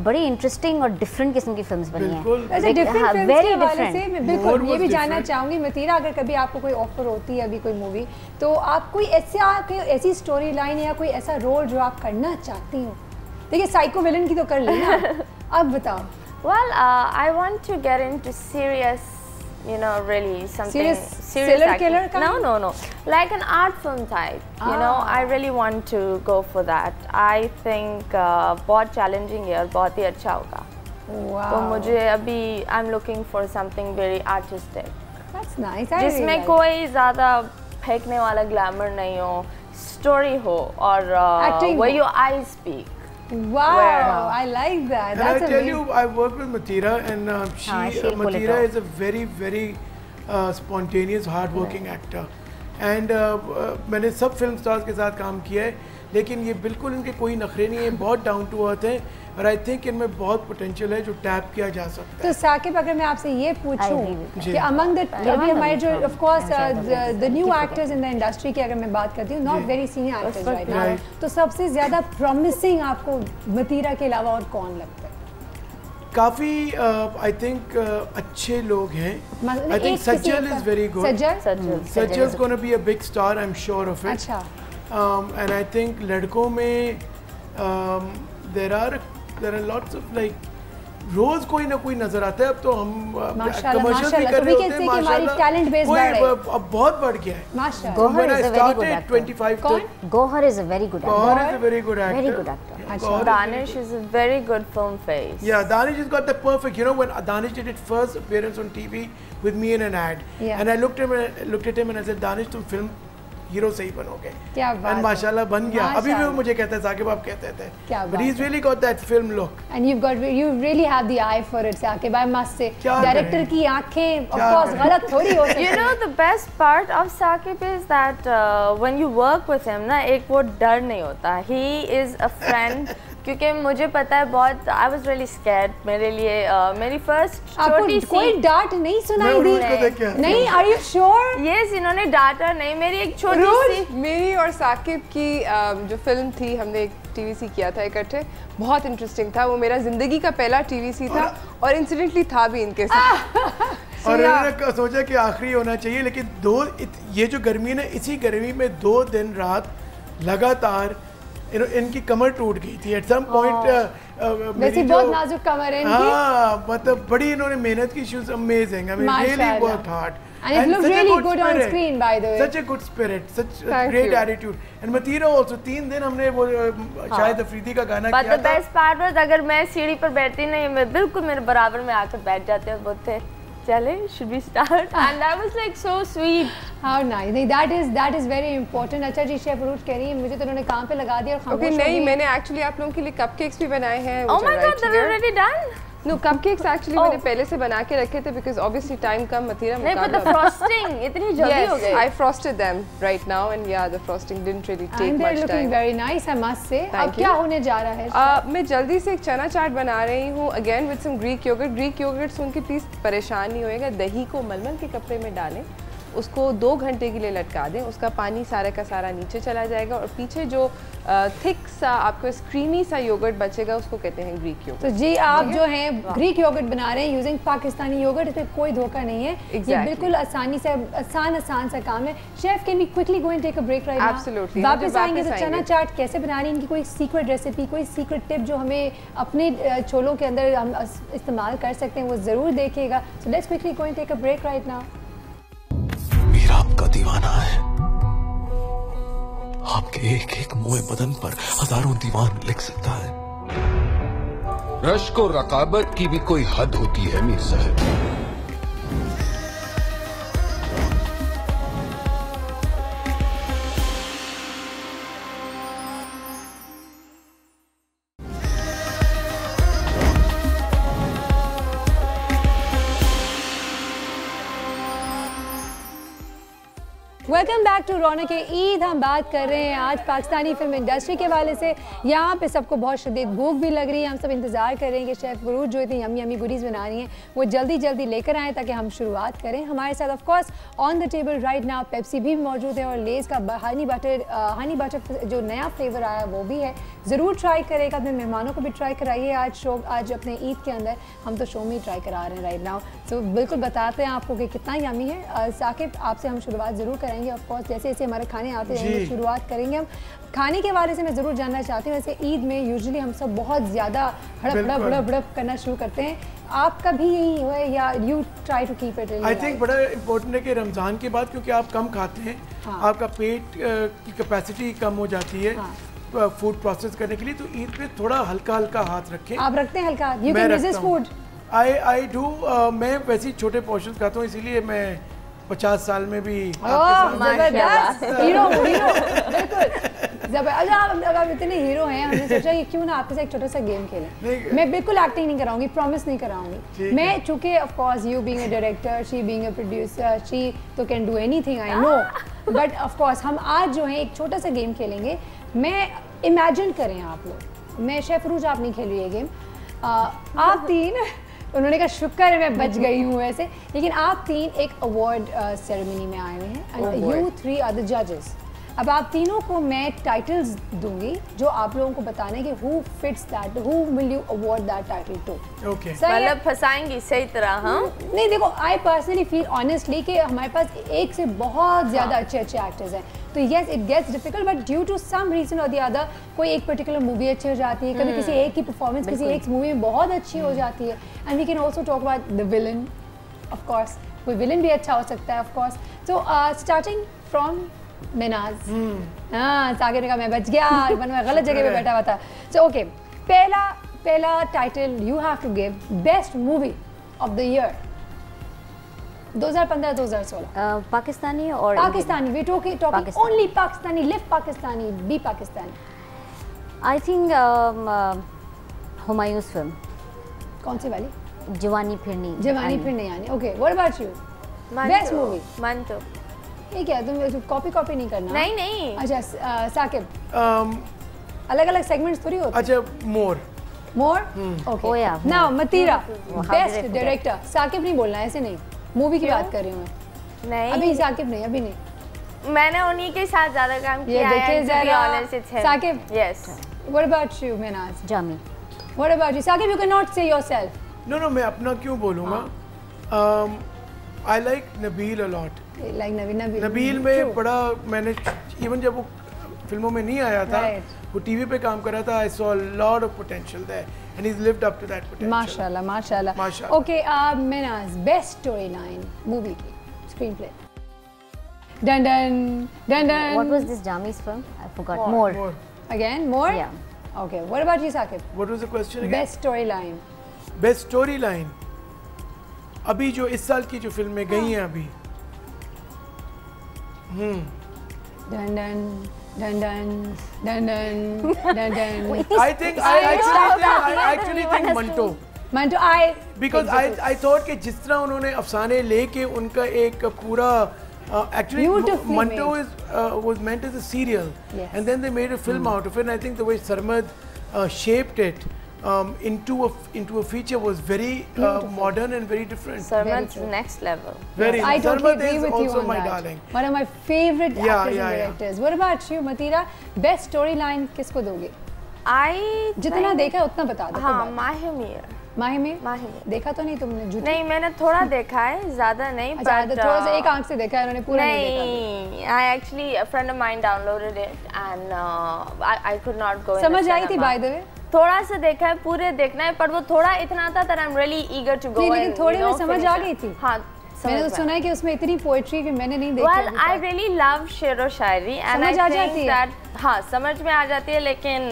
बड़ी इंटरेस्टिंग और डिफरेंट किस्म की फिल्म्स बनी हैं। Very different. बिल्कुल, ये भी जानना चाहूँगी मतीरा, अगर कभी आपको कोई ऑफर होती है अभी कोई मूवी, तो आप कोई ऐसी स्टोरी लाइन या कोई ऐसा रोल जो आप करना चाहती हो? देखिए साइको विलन की तो कर ली ना, अब बताओ। Well, I want to get into serious, you know, really something serious killer kind? No, like an art film type. You know, I really want to go for that. I think बहुत challenging है और बहुत ही अच्छा होगा। Wow. तो मुझे अभी I'm looking for something very artistic. That's nice. जिसमें कोई ज़्यादा फेंकने वाला ग्लैमर नहीं हो, स्टोरी हो और where your eyes speak. Wow, I like that. And That's I tell you, I work with Matira, and Matira is a very, very spontaneous, hard-working actor. And मैंने सब फिल्म स्टार्स के साथ काम किया है, लेकिन ये बिल्कुल इनके कोई नखरे नहीं है, बहुत डाउन टू अर्थ हैं और आई थिंक इनमें बहुत पोटेंशियल है जो टैप किया जा सकता है। तो साकिब, अगर मैं आपसे ये पूछूं कि अमंग द अभी हमारे जो of course the new actors in the industry की अगर मैं बात करती हूँ, not very senior actors right now, तो सबसे ज़्यादा प्रॉमिसिंग आपको मतीरा के अलावा और कौन लगता है? काफ़ी आई थिंक अच्छे लोग हैं। I think Sajal is very good. Sajal is gonna be a big star, I am sure of it. अच्छा। एंड आई थिंक लड़कों में there are lots of like रोज कोई ना कोई नजर आता है। अब तो हम कमर्शियल भी कर रहे होते हैं, माशाल्लाह अब बहुत बढ़ गया है। Gohar is a very good actor. 25 Gohar is a very good actor. Gohar is a very good actor. Danish is a very good film face. Yeah, Danish has got the perfect, you know, when Danish did its first appearance on TV with me in an ad, and I looked at him and I said, Danish, तुम film hero से ही बनोगे। क्या बात है। माशाल्लाह बन गया। अभी भी वो मुझे कहता है साकिब आप कहते थे, but he's really got that film look. And you really have the eye for it, Saqib, I must say. Director की आंखें of course गलत थोड़ी हो सकती है। You know the best part of Saqib is that when you work with him ना, एक वो डर नहीं होता। He is a friend. क्योंकि मुझे पता है बहुत, I was really scared। मेरे लिए मेरी फर्स्ट छोटी सी कोई डांट नहीं सुनाई दी नहीं? Are you sure? Yes, इन्होंने डांटा नहीं। मेरी एक छोटी सी, मेरी और साकिब की जो फिल्म थी, हमने एक TVC किया था इकट्ठे, बहुत इंटरेस्टिंग था। वो मेरा जिंदगी का पहला TVC था और इंसिडेंटली था भी इनके साथ। और उन्होंने सोचा कि आखिरी होना चाहिए, लेकिन ये जो गर्मी है ना, इसी गर्मी में 2 दिन रात लगातार इनकी कमर टूट गई थी एट सम पॉइंट। वैसे बहुत नाजुक कमर है इनकी। हाँ, मतलब बड़ी इन्होंने मेहनत की। She was amazing, I mean really worked hard and it looks really good on screen by the way. Such a good spirit, such a great attitude. And Matheera also 3 दिन हमने वो शायद अफरीदी का गाना किया था। But the best part was अगर मैं सीढ़ी पर बैठती नहीं, मैं बिल्कुल मेरे बराबर में आकर बैठ जाते हैं, बोलते चले should we start? And that was like so sweet. How nice. नहीं, that is very important. अच्छा जी, शेफ रूज कह रही है मुझे तो उन्होंने काम पे लगा दिया और खामोश हो गई। नहीं, मैंने एक्चुअली आप लोगों के लिए कपकेक्स भी बनाए हैं। Oh my God, they're already done? No, cupcakes actually मैंने पहले से बना के रखे थे because obviously time कम मथीरा नहीं, but the frosting इतनी जल्दी हो गई। Yes, I frosted them right now and yeah, the frosting didn't really take much time. And they're looking very nice, I must say. अब क्या होने जा रहा है? मैं जल्दी से एक चना चाट बना रही हूँ again with some Greek yogurt. Greek yogurt सुन के प्लीज परेशान नहीं होएगा। दही को मलमल के कपड़े में डालें, उसको 2 घंटे के लिए लटका दें, उसका पानी सारा का सारा नीचे चला जाएगा और पीछे जो थिक सा आपको क्रीमी सा योगर्ट बचेगा उसको कहते हैं ग्रीक योगर्ट। तो जी आप जो हैं ग्रीक योगर्ट बना रहे हैं यूजिंग पाकिस्तानी योगर्ट, इसमें कोई धोखा नहीं है। ये बिल्कुल आसानी से आसान सा काम है। Chef can we quickly go and take a break right now? Absolutely. वापस आएंगे तो चना चाट कैसे बना रही है, इनकी कोई सीक्रेट रेसिपी, कोई सीक्रेट टिप जो हमें अपने छोलों के अंदर हम इस्तेमाल कर सकते हैं वो ज़रूर देखिएगा। So let's quickly go and take a break right now. Meera आपका दीवाना है, आपके एक एक मुए बदन पर हजारों दीवान लिख सकता है। रश्क और रकाबत की भी कोई हद होती है मीर साहब। वेलकम बैक टू रौनक ईद। हम बात कर रहे हैं आज पाकिस्तानी फिल्म इंडस्ट्री के हवाले से। यहाँ पे सबको बहुत शदीद भूख भी लग रही है। हम सब इंतज़ार कर रहे हैं कि शेफ़ गुरूर जो इतनी यमी यमी गुरीज़ बना रही हैं वो जल्दी जल्दी लेकर आएँ ताकि हम शुरुआत करें। हमारे साथ of course on the table right now Pepsi भी मौजूद है और लेज़ का हनी बटर जो नया फ्लेवर आया वो भी है। ज़रूर ट्राई करेगा, अपने मेहमानों को भी ट्राई कराइए। आज अपने ईद के अंदर हम तो शो में ही ट्राई करा रहे हैं राइट नाउ। सो बिल्कुल बताते हैं आपको कि कितना यमी है। साकिब आपसे हम शुरुआत ज़रूर करेंगे ऑफ कोर्स, जैसे जैसे हमारे खाने आते हैं शुरुआत करेंगे हम। खाने के बारे से मैं ज़रूर जानना चाहती हूँ, वैसे ईद में यूजुअली हम सब बहुत ज़्यादा हड़प करना शुरू करते हैं, आपका भी यही है या you try to keep it? I think बड़ा इम्पोर्टेंट है कि रमज़ान के बाद क्योंकि आप कम खाते हैं, आपका पेट की कैपेसिटी कम हो जाती है फूड प्रोसेस करने के लिए, तो ईद पे थोड़ा हल्का हल्का हाथ रखें। आप रखते हैं हल्का? You can resist food? I do. मैं वैसे ही छोटे पोर्शन खाता हूँ, इसीलिए मैं 50 साल में भी आप इतने हीरो हैं, हमने सोचा कि क्यों ना आपके साथ एक छोटा सा गेम खेलें। मैं बिल्कुल एक्टिंग नहीं कराऊंगी, प्रॉमिस नहीं कराऊंगी मैं, चूंकि of course you being a director, she being a producer, she तो can do anything I know, but of course हम आज जो है एक छोटा सा गेम खेलेंगे। मैं इमेजिन करें आप लोग, मैं शेफ रूज आप नहीं खेल रही है गेम, आप तीन उन्होंने कहा शुक्र है मैं बच गई हूँ वैसे, लेकिन आप तीन एक अवार्ड सेरेमनी में आए हुए हैं एंड यू 3 आर द जजेस। अब आप तीनों को मैं टाइटल्स दूंगी जो आप लोगों को बताने कि who fits that, who will you award that title to. Okay, मतलब फंसाएंगी सही तरह? हाँ नहीं, देखो आई पर्सनली फील ऑनेस्टली कि हमारे पास एक से बहुत ज़्यादा अच्छे एक्टर्स हैं, तो yes it gets difficult, but due to some reason और द अदर कोई एक पर्टिकुलर मूवी अच्छी हो जाती है, कभी किसी एक की परफॉर्मेंस किसी एक मूवी में बहुत अच्छी हो जाती है, and we can also talk about the villain, of course कोई विलन भी अच्छा हो सकता है of course. So starting from Menaj. हाँ, सागर ने कहा मैं बच गया, मैं गलत जगह पे बैठा हुआ था। सो ओके, पहला title you have to give best movie of the year 2015-2016। Pakistani और Pakistani, we talking only Pakistani, live Pakistani, be Pakistani. I think Humayun's film. कौन सी वाली? Jawani Phir Nahi Aani. Okay, what about you? Best movie? Manto. ठीक है, तुम कॉपी नहीं करना। नहीं। अच्छा साकिब, अलग अलग सेगमेंट्स थोड़ी होते हैं। अच्छा, more okay. Now Mateera, best director. Saqib नहीं बोलना, ऐसे नहीं, मूवी की बात कर रही हूँ मैं। नहीं अभी साकिब नहीं, अभी नहीं, मैंने उन्हीं के साथ ज्यादा काम किया है। Saqib, yes. What about you Menaj? Jami. What about you Saqib? You can not say yourself. No, मैं अपना क्यों बोलूँगा? I like Nabil a lot. Like Nabil में बड़ा मैंने even जब वो फिल्मों में नहीं आया था, वो टीवी पे काम कर रहा था, I saw a lot of potential there, and he's lived up to that potential. माशाल्लाह, माशाल्लाह. माशाल्लाह. Okay, Minaz, best storyline movie की screenplay. Dun dun dun dun. What was this Jami's film? I forgot. More. Again, more. Yeah. Okay. What about you, Saqib? What was the question again? Best storyline. Best storyline. अभी जो इस साल की जो फिल्में गई हैं अभी. Dun dun dun dun dun dun dun dun. I actually think Manto. Manto, because I thought कि जिस तरह उन्होंने अफसाने लेके उनका एक पूरा actually Manto was meant as a serial, and then they made a film out of it, and I think the way Sarmad shaped it into a feature was very modern and very different. Sarmad's next level. Very. I totally agree with you also on my that. darling. One of my favorite actors and directors. What about you, Matira? Best storyline किसको दोगे? जितना देखा है उतना बता दो. हाँ, Mahimir. Mahimir? देखा तो नहीं तुमने? झूठ? नहीं, मैंने थोड़ा देखा है, ज़्यादा नहीं. ज़्यादा थोड़ा सा एक आंख से देखा है, उन्होंने पूरा नहीं देखा. I actually, a friend of mine downloaded it and I could not go. समझ आई थी by the way? थोड़ा सा देखा है, पूरे देखना है, पर वो थोड़ा इतना था that I'm really eager to go. लेकिन थोड़ी में समझ आ गई थी. हाँ. मैंने तो सुना है कि उसमें इतनी पोएट्री कि मैंने नहीं देखी. Well, I really love शेर और शायरी and I think that हाँ समझ में आ जाती है लेकिन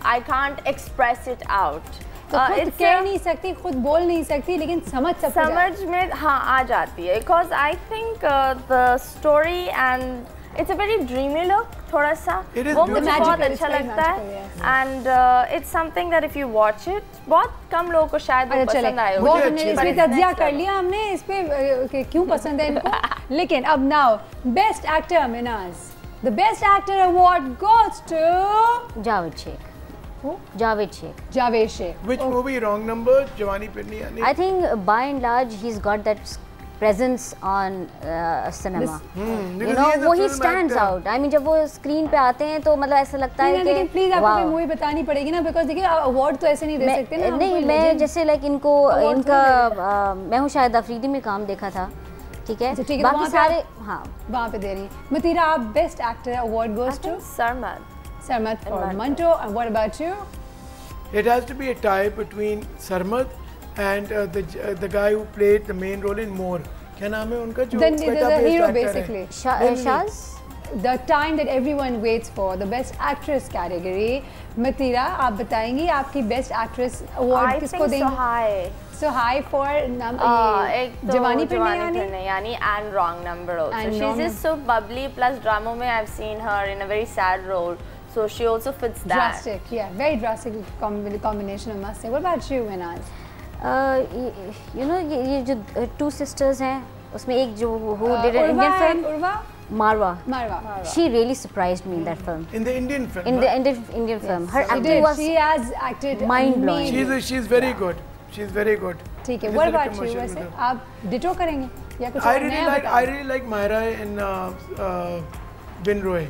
I can't express it out. तो खुद कह नहीं सकती, खुद बोल नहीं सकती, लेकिन समझ में हाँ आ जाती है. Because I think the story and it's a very dreamy look. थोड़ा सा वो मुझे बहुत अच्छा लगता है and it's something that if you watch it बहुत कम लोगों को शायद पसंद आए. वो हमने इसमें तज्जिया कर लिया हमने इस पे क्यों पसंद है इनको. लेकिन अब now best actor Minaz, the best actor award goes to Javed Sheikh. Who? Javed Sheikh. Javed Sheikh. Which movie? Wrong number. Jawani Phir Nahi Aani. I think by and large he's got that presence on cinema. You know, वो he stands out. I mean जब वो screen पे आते हैं तो मतलब ऐसा लगता है कि लेकिन प्लीज आपको कोई मूवी बतानी पड़ेगी ना, बिकॉज़ देखिए अवार्ड तो ऐसे नहीं दे सकते ना. नहीं, मैं जैसे लाइक इनका मैं हूँ शायद अफरीदी में काम देखा था. ठीक है, बाकी सारे हाँ वहाँ पे दे रही. मतीरा, आप best actor award goes to Sarmad for Manto. And what about you? It has to be a tie between Sarmad and the guy who played the main role in More. क्या नाम है उनका जो the hero basically. Shaz. The time that everyone waits for, the best actress category. Matira, आप बताएंगी आपकी best actress award किसको देंगी? So high for जवानी फिर नहीं यानी and wrong number also. And she's just so bubbly. Plus drama में I've seen her in a very sad role. So she also fits that. Drastic, yeah, very drastic combination, I must say. What about you, Minaz? You know ये जो two sisters हैं, उसमें एक जो who did an Indian film. Urva? Marwa. She really surprised me in that film. In the Indian film. In the Indian film, her acting was. She has acted mind blowing. She's very good. She's very good. ठीक है. What about you? वैसे आप ditto करेंगे या कुछ I really like Myra in Vinroy.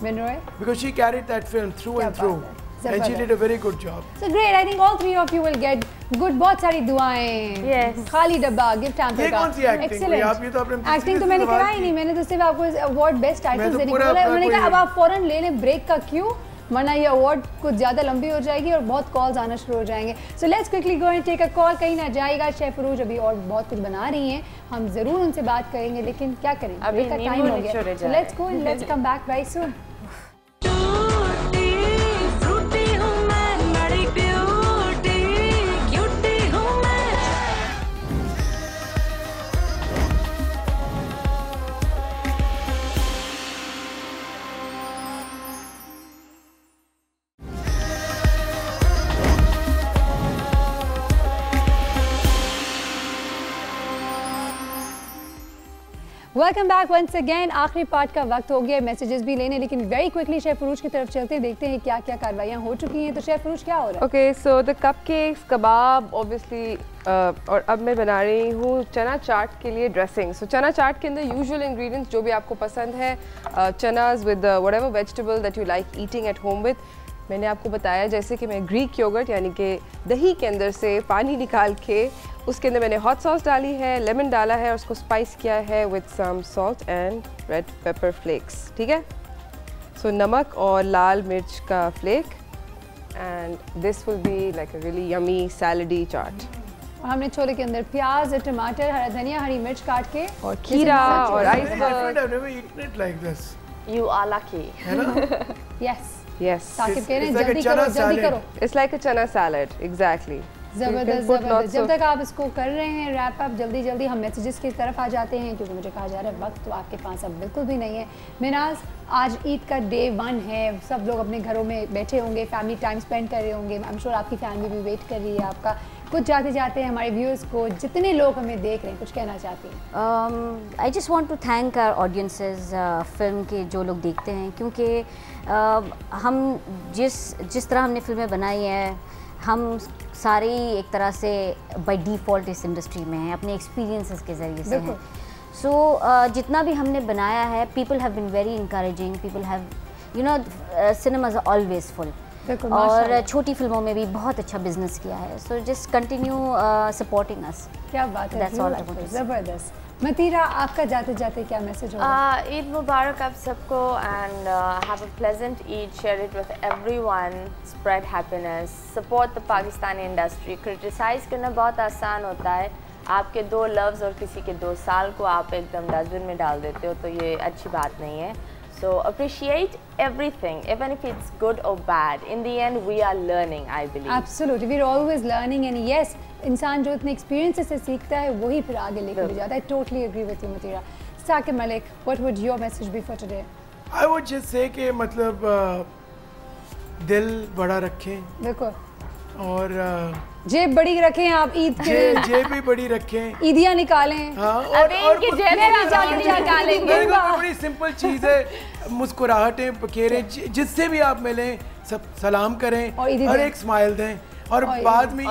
Vinroy? Because she carried that film through and through. And she did a very good job. So great. I think all three of you will get good. बहुत सारी दुआएं. Yes. खाली डब्बा gift hamper का. ये कौन सी acting? Excellent. आप ये तो अपने acting तो मैंने करा ही नहीं. मैंने तो सिर्फ आपको award best actress देने को बोला. मैंने कहा अब आप फौरन ले लें break का क्यों? वरना ये अवार्ड कुछ ज़्यादा लंबी हो जाएगी और बहुत कॉल्स आना शुरू हो जाएंगे. So let's quickly go and take a call. कहीं ना जाएगा. शेफ फरूज अभी और बहुत कुछ बना रही हैं, हम ज़रूर उनसे बात करेंगे, लेकिन क्या करें, अभी का टाइम हो गया. So let's go and let's come back very soon. Welcome back once again. आखिरी पार्ट का वक्त हो गया मैसेजेस भी लेने, लेकिन वेरी क्विकली शेफ फरूज की तरफ चलते हैं, देखते हैं क्या क्या कार्रवाइयाँ हो चुकी हैं. तो शेफ फरूज क्या हो रहा है? Okay, so the cupcakes, kebab obviously, और अब मैं बना रही हूँ चना चाट के लिए ड्रेसिंग. सो चना चाट के अंदर यूजुअल इंग्रेडिएंट्स जो भी आपको पसंद है, chanas with whatever vegetable that you like eating at home with. मैंने आपको बताया जैसे कि मैं ग्रीक योगर्ट यानी कि दही के अंदर से पानी निकाल के उसके अंदर मैंने हॉट सॉस डाली है, लेमन डाला है और उसको स्पाइस किया है with some salt and red pepper flakes, ठीक है। सो नमक और लाल मिर्च का flake, and this will be like a really yummy salady chaat. और हमने छोले के अंदर प्याज, टमाटर, हरा धनिया, हरी मिर्च काट के और खीरा और iceberg. You are lucky. Yes. Yes. Saqib कह रहे हैं जल्दी करो, जल्दी करो। It's like a chana salad, exactly. ज़बरदस्त ज़बरदस्त। जब तक आप इसको कर रहे हैं रैप अप, जल्दी जल्दी हम मैसेजेस की तरफ आ जाते हैं क्योंकि मुझे कहा जा रहा है वक्त तो आपके पास अब बिल्कुल भी नहीं है। मिनाज, आज ईद का डे 1 है, सब लोग अपने घरों में बैठे होंगे, फैमिली टाइम स्पेंड कर रहे होंगे। आई एम श्योर आपकी फैमिली भी वेट कर रही है आपका। कुछ जाते जाते हमारे व्यूअर्स को, जितने लोग हमें देख रहे हैं, कुछ कहना चाहती हैं? I just want to thank our audiences, film के जो लोग देखते हैं, क्योंकि हम जिस तरह हमने फिल्में बनाई हैं, हम सारे ही एक तरह से बाय डिफ़ॉल्ट इस इंडस्ट्री में हैं, अपने एक्सपीरियंसेस के ज़रिए से हैं। सो जितना भी हमने बनाया है, people have been very encouraging, people have you know cinema is always full, और छोटी फिल्मों में भी बहुत अच्छा बिजनेस किया है। So just continue supporting us. क्या बात है, that's all I want to say. ज़बरदस्त। मतीरा, आपका जाते जाते क्या मैसेज होगा? ईद मुबारक आप सबको, and have a pleasant Eid, share it with everyone, spread happiness, support the Pakistani industry. Criticise करना बहुत आसान होता है, आपके 2 लफ्ज़ और किसी के 2 साल को आप एकदम डस्टबिन में डाल देते हो, तो ये अच्छी बात नहीं है। So appreciate everything, even if it's good or bad. In the end, we are learning, I believe. Absolutely, we're always learning, and yes, इंसान जो इतने एक्सपीरियंस से सीखता है वही फिर आगे लेकर ले जाता है। I totally agree with you, Matira. Saqib Malik, what would your message be for today? I would just say कि मतलब दिल बड़ा रखें, देखो, और जेब बड़ी रखें आप ईद के, जेब भी बड़ी रखें, ईदियाँ निकालें। हाँ, और इनकी जेब भी जाके निकालेंगे। बड़ी सिंपल चीज़ है, मुस्कुराहटें बखेरें, जिससे भी आप मिलें सब सलाम करें और एक स्माइल दें, और बाद में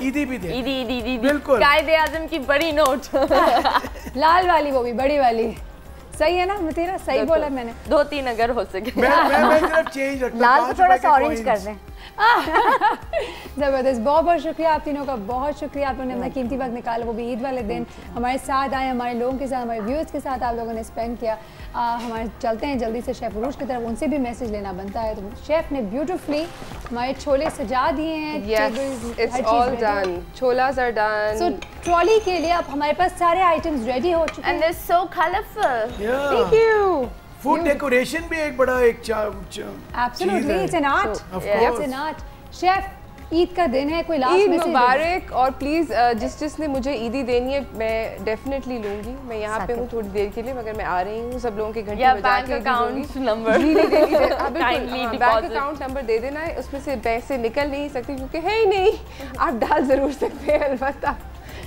ईदी भी दें। ईदी बिल्कुल, कायदे आज़म की बड़ी नोट लाल वाली, वो भी बड़ी वाली। सही है ना मतीरा? सही बोला मैंने। 2-3 अगर हो सके। मैं सिर्फ चेंज रखता हूं, लाल को थोड़ा सा ऑरेंज कर दें। ज़बरदस्त, बहुत बहुत शुक्रिया आप तीनों का, बहुत शुक्रिया आप लोगों ने अपना कीमती वक्त निकाला, वो भी ईद वाले दिन हमारे साथ आए, हमारे लोगों के साथ, हमारे व्यूअर्स के साथ आप लोगों ने स्पेंड किया। हमारे चलते हैं जल्दी से शेफ़ उरूज की तरफ, उनसे भी मैसेज लेना बनता है। तो शेफ़ ने ब्यूटीफुली हमारे छोले सजा दिए हैं। It's all done. Cholas are done. So trolley के लिए अब हमारे पास सारे आइटम्स रेडी हो चुके हैं। And they're so colorful. Thank you. Food decoration भी एक बड़ा एक Absolutely, it's an art. It's an art. Chef, Eid का दिन है, कोई लास्ट ईद मैसेज? मुबारक, और प्लीज़ जिसने मुझे ईदी देनी है मैं डेफिनेटली लूँगी। मैं यहाँ पे हूँ थोड़ी देर के लिए, मगर मैं आ रही हूँ, सब लोगों के घंटे बजा के account number bank account number दे देना है, उसमें से पैसे निकल नहीं सकते क्योंकि है ही नहीं। आप डाल ज़रूर सकते हैं, अलबत्ता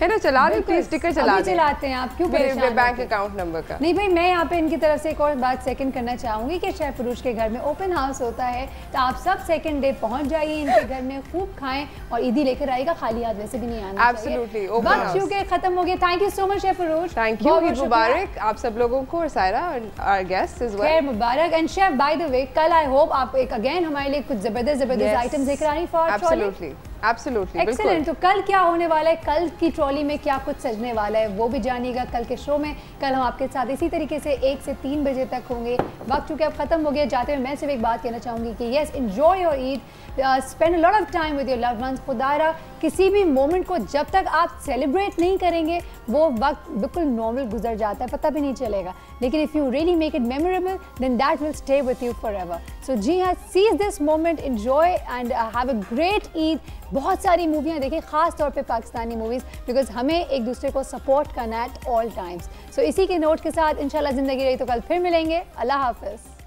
है ना, चला दें, स्टिकर चलाते हैं आप, क्यों परेशान? बैंक अकाउंट नंबर का नहीं भाई, मैं यहाँ पे इनकी तरफ से एक और बात सेकंड करना चाहूँगी कि शेफ उरूज के घर में ओपन हाउस होता है, तो आप सब सेकंड डे पहुँच जाइए इनके घर में, खूब खाएं, और ईदी लेकर आएगा, खाली हाथ वैसे भी नहीं आना। एब्सोल्युटली, वक्त क्योंकि खत्म हो गया। Thank you so much chef Urooj. Thank you, Eid मुबारक आप सब लोगों को, और सायरा और गेस्ट इज वेल मुबारक। And chef, by the way, कल आई होप आप एक अगेन हमारे लिए कुछ जबरदस्त आइटम्स लेकर आनी फॉर ट्रॉली। Absolutely, excellent. तो कल क्या होने वाला है, कल की ट्रॉली में क्या कुछ सजने वाला है, वो भी जानिएगा कल के शो में। कल हम आपके साथ इसी तरीके से 1 से 3 बजे तक होंगे। वक्त चूँकि अब खत्म हो गया, जाते हुए मैं सिर्फ एक बात कहना चाहूँगी कि yes, enjoy your Eid, spend a lot of time with your loved ones. खुदारा किसी भी मोमेंट को जब तक आप सेलिब्रेट नहीं करेंगे, वो वक्त बिल्कुल नॉर्मल गुजर जाता है, पता भी नहीं चलेगा। लेकिन if you really make it memorable, then that will stay with you forever. So जी हाँ, seize this moment, enjoy and have a great Eid. बहुत सारी मूवियाँ देखें, ख़ास तौर पे पाकिस्तानी मूवीज़, बिकॉज हमें एक दूसरे को सपोर्ट करना है एट ऑल टाइम्स। सो इसी के नोट के साथ इंशाल्लाह ज़िंदगी रही तो कल फिर मिलेंगे। अल्लाह हाफ़िज़।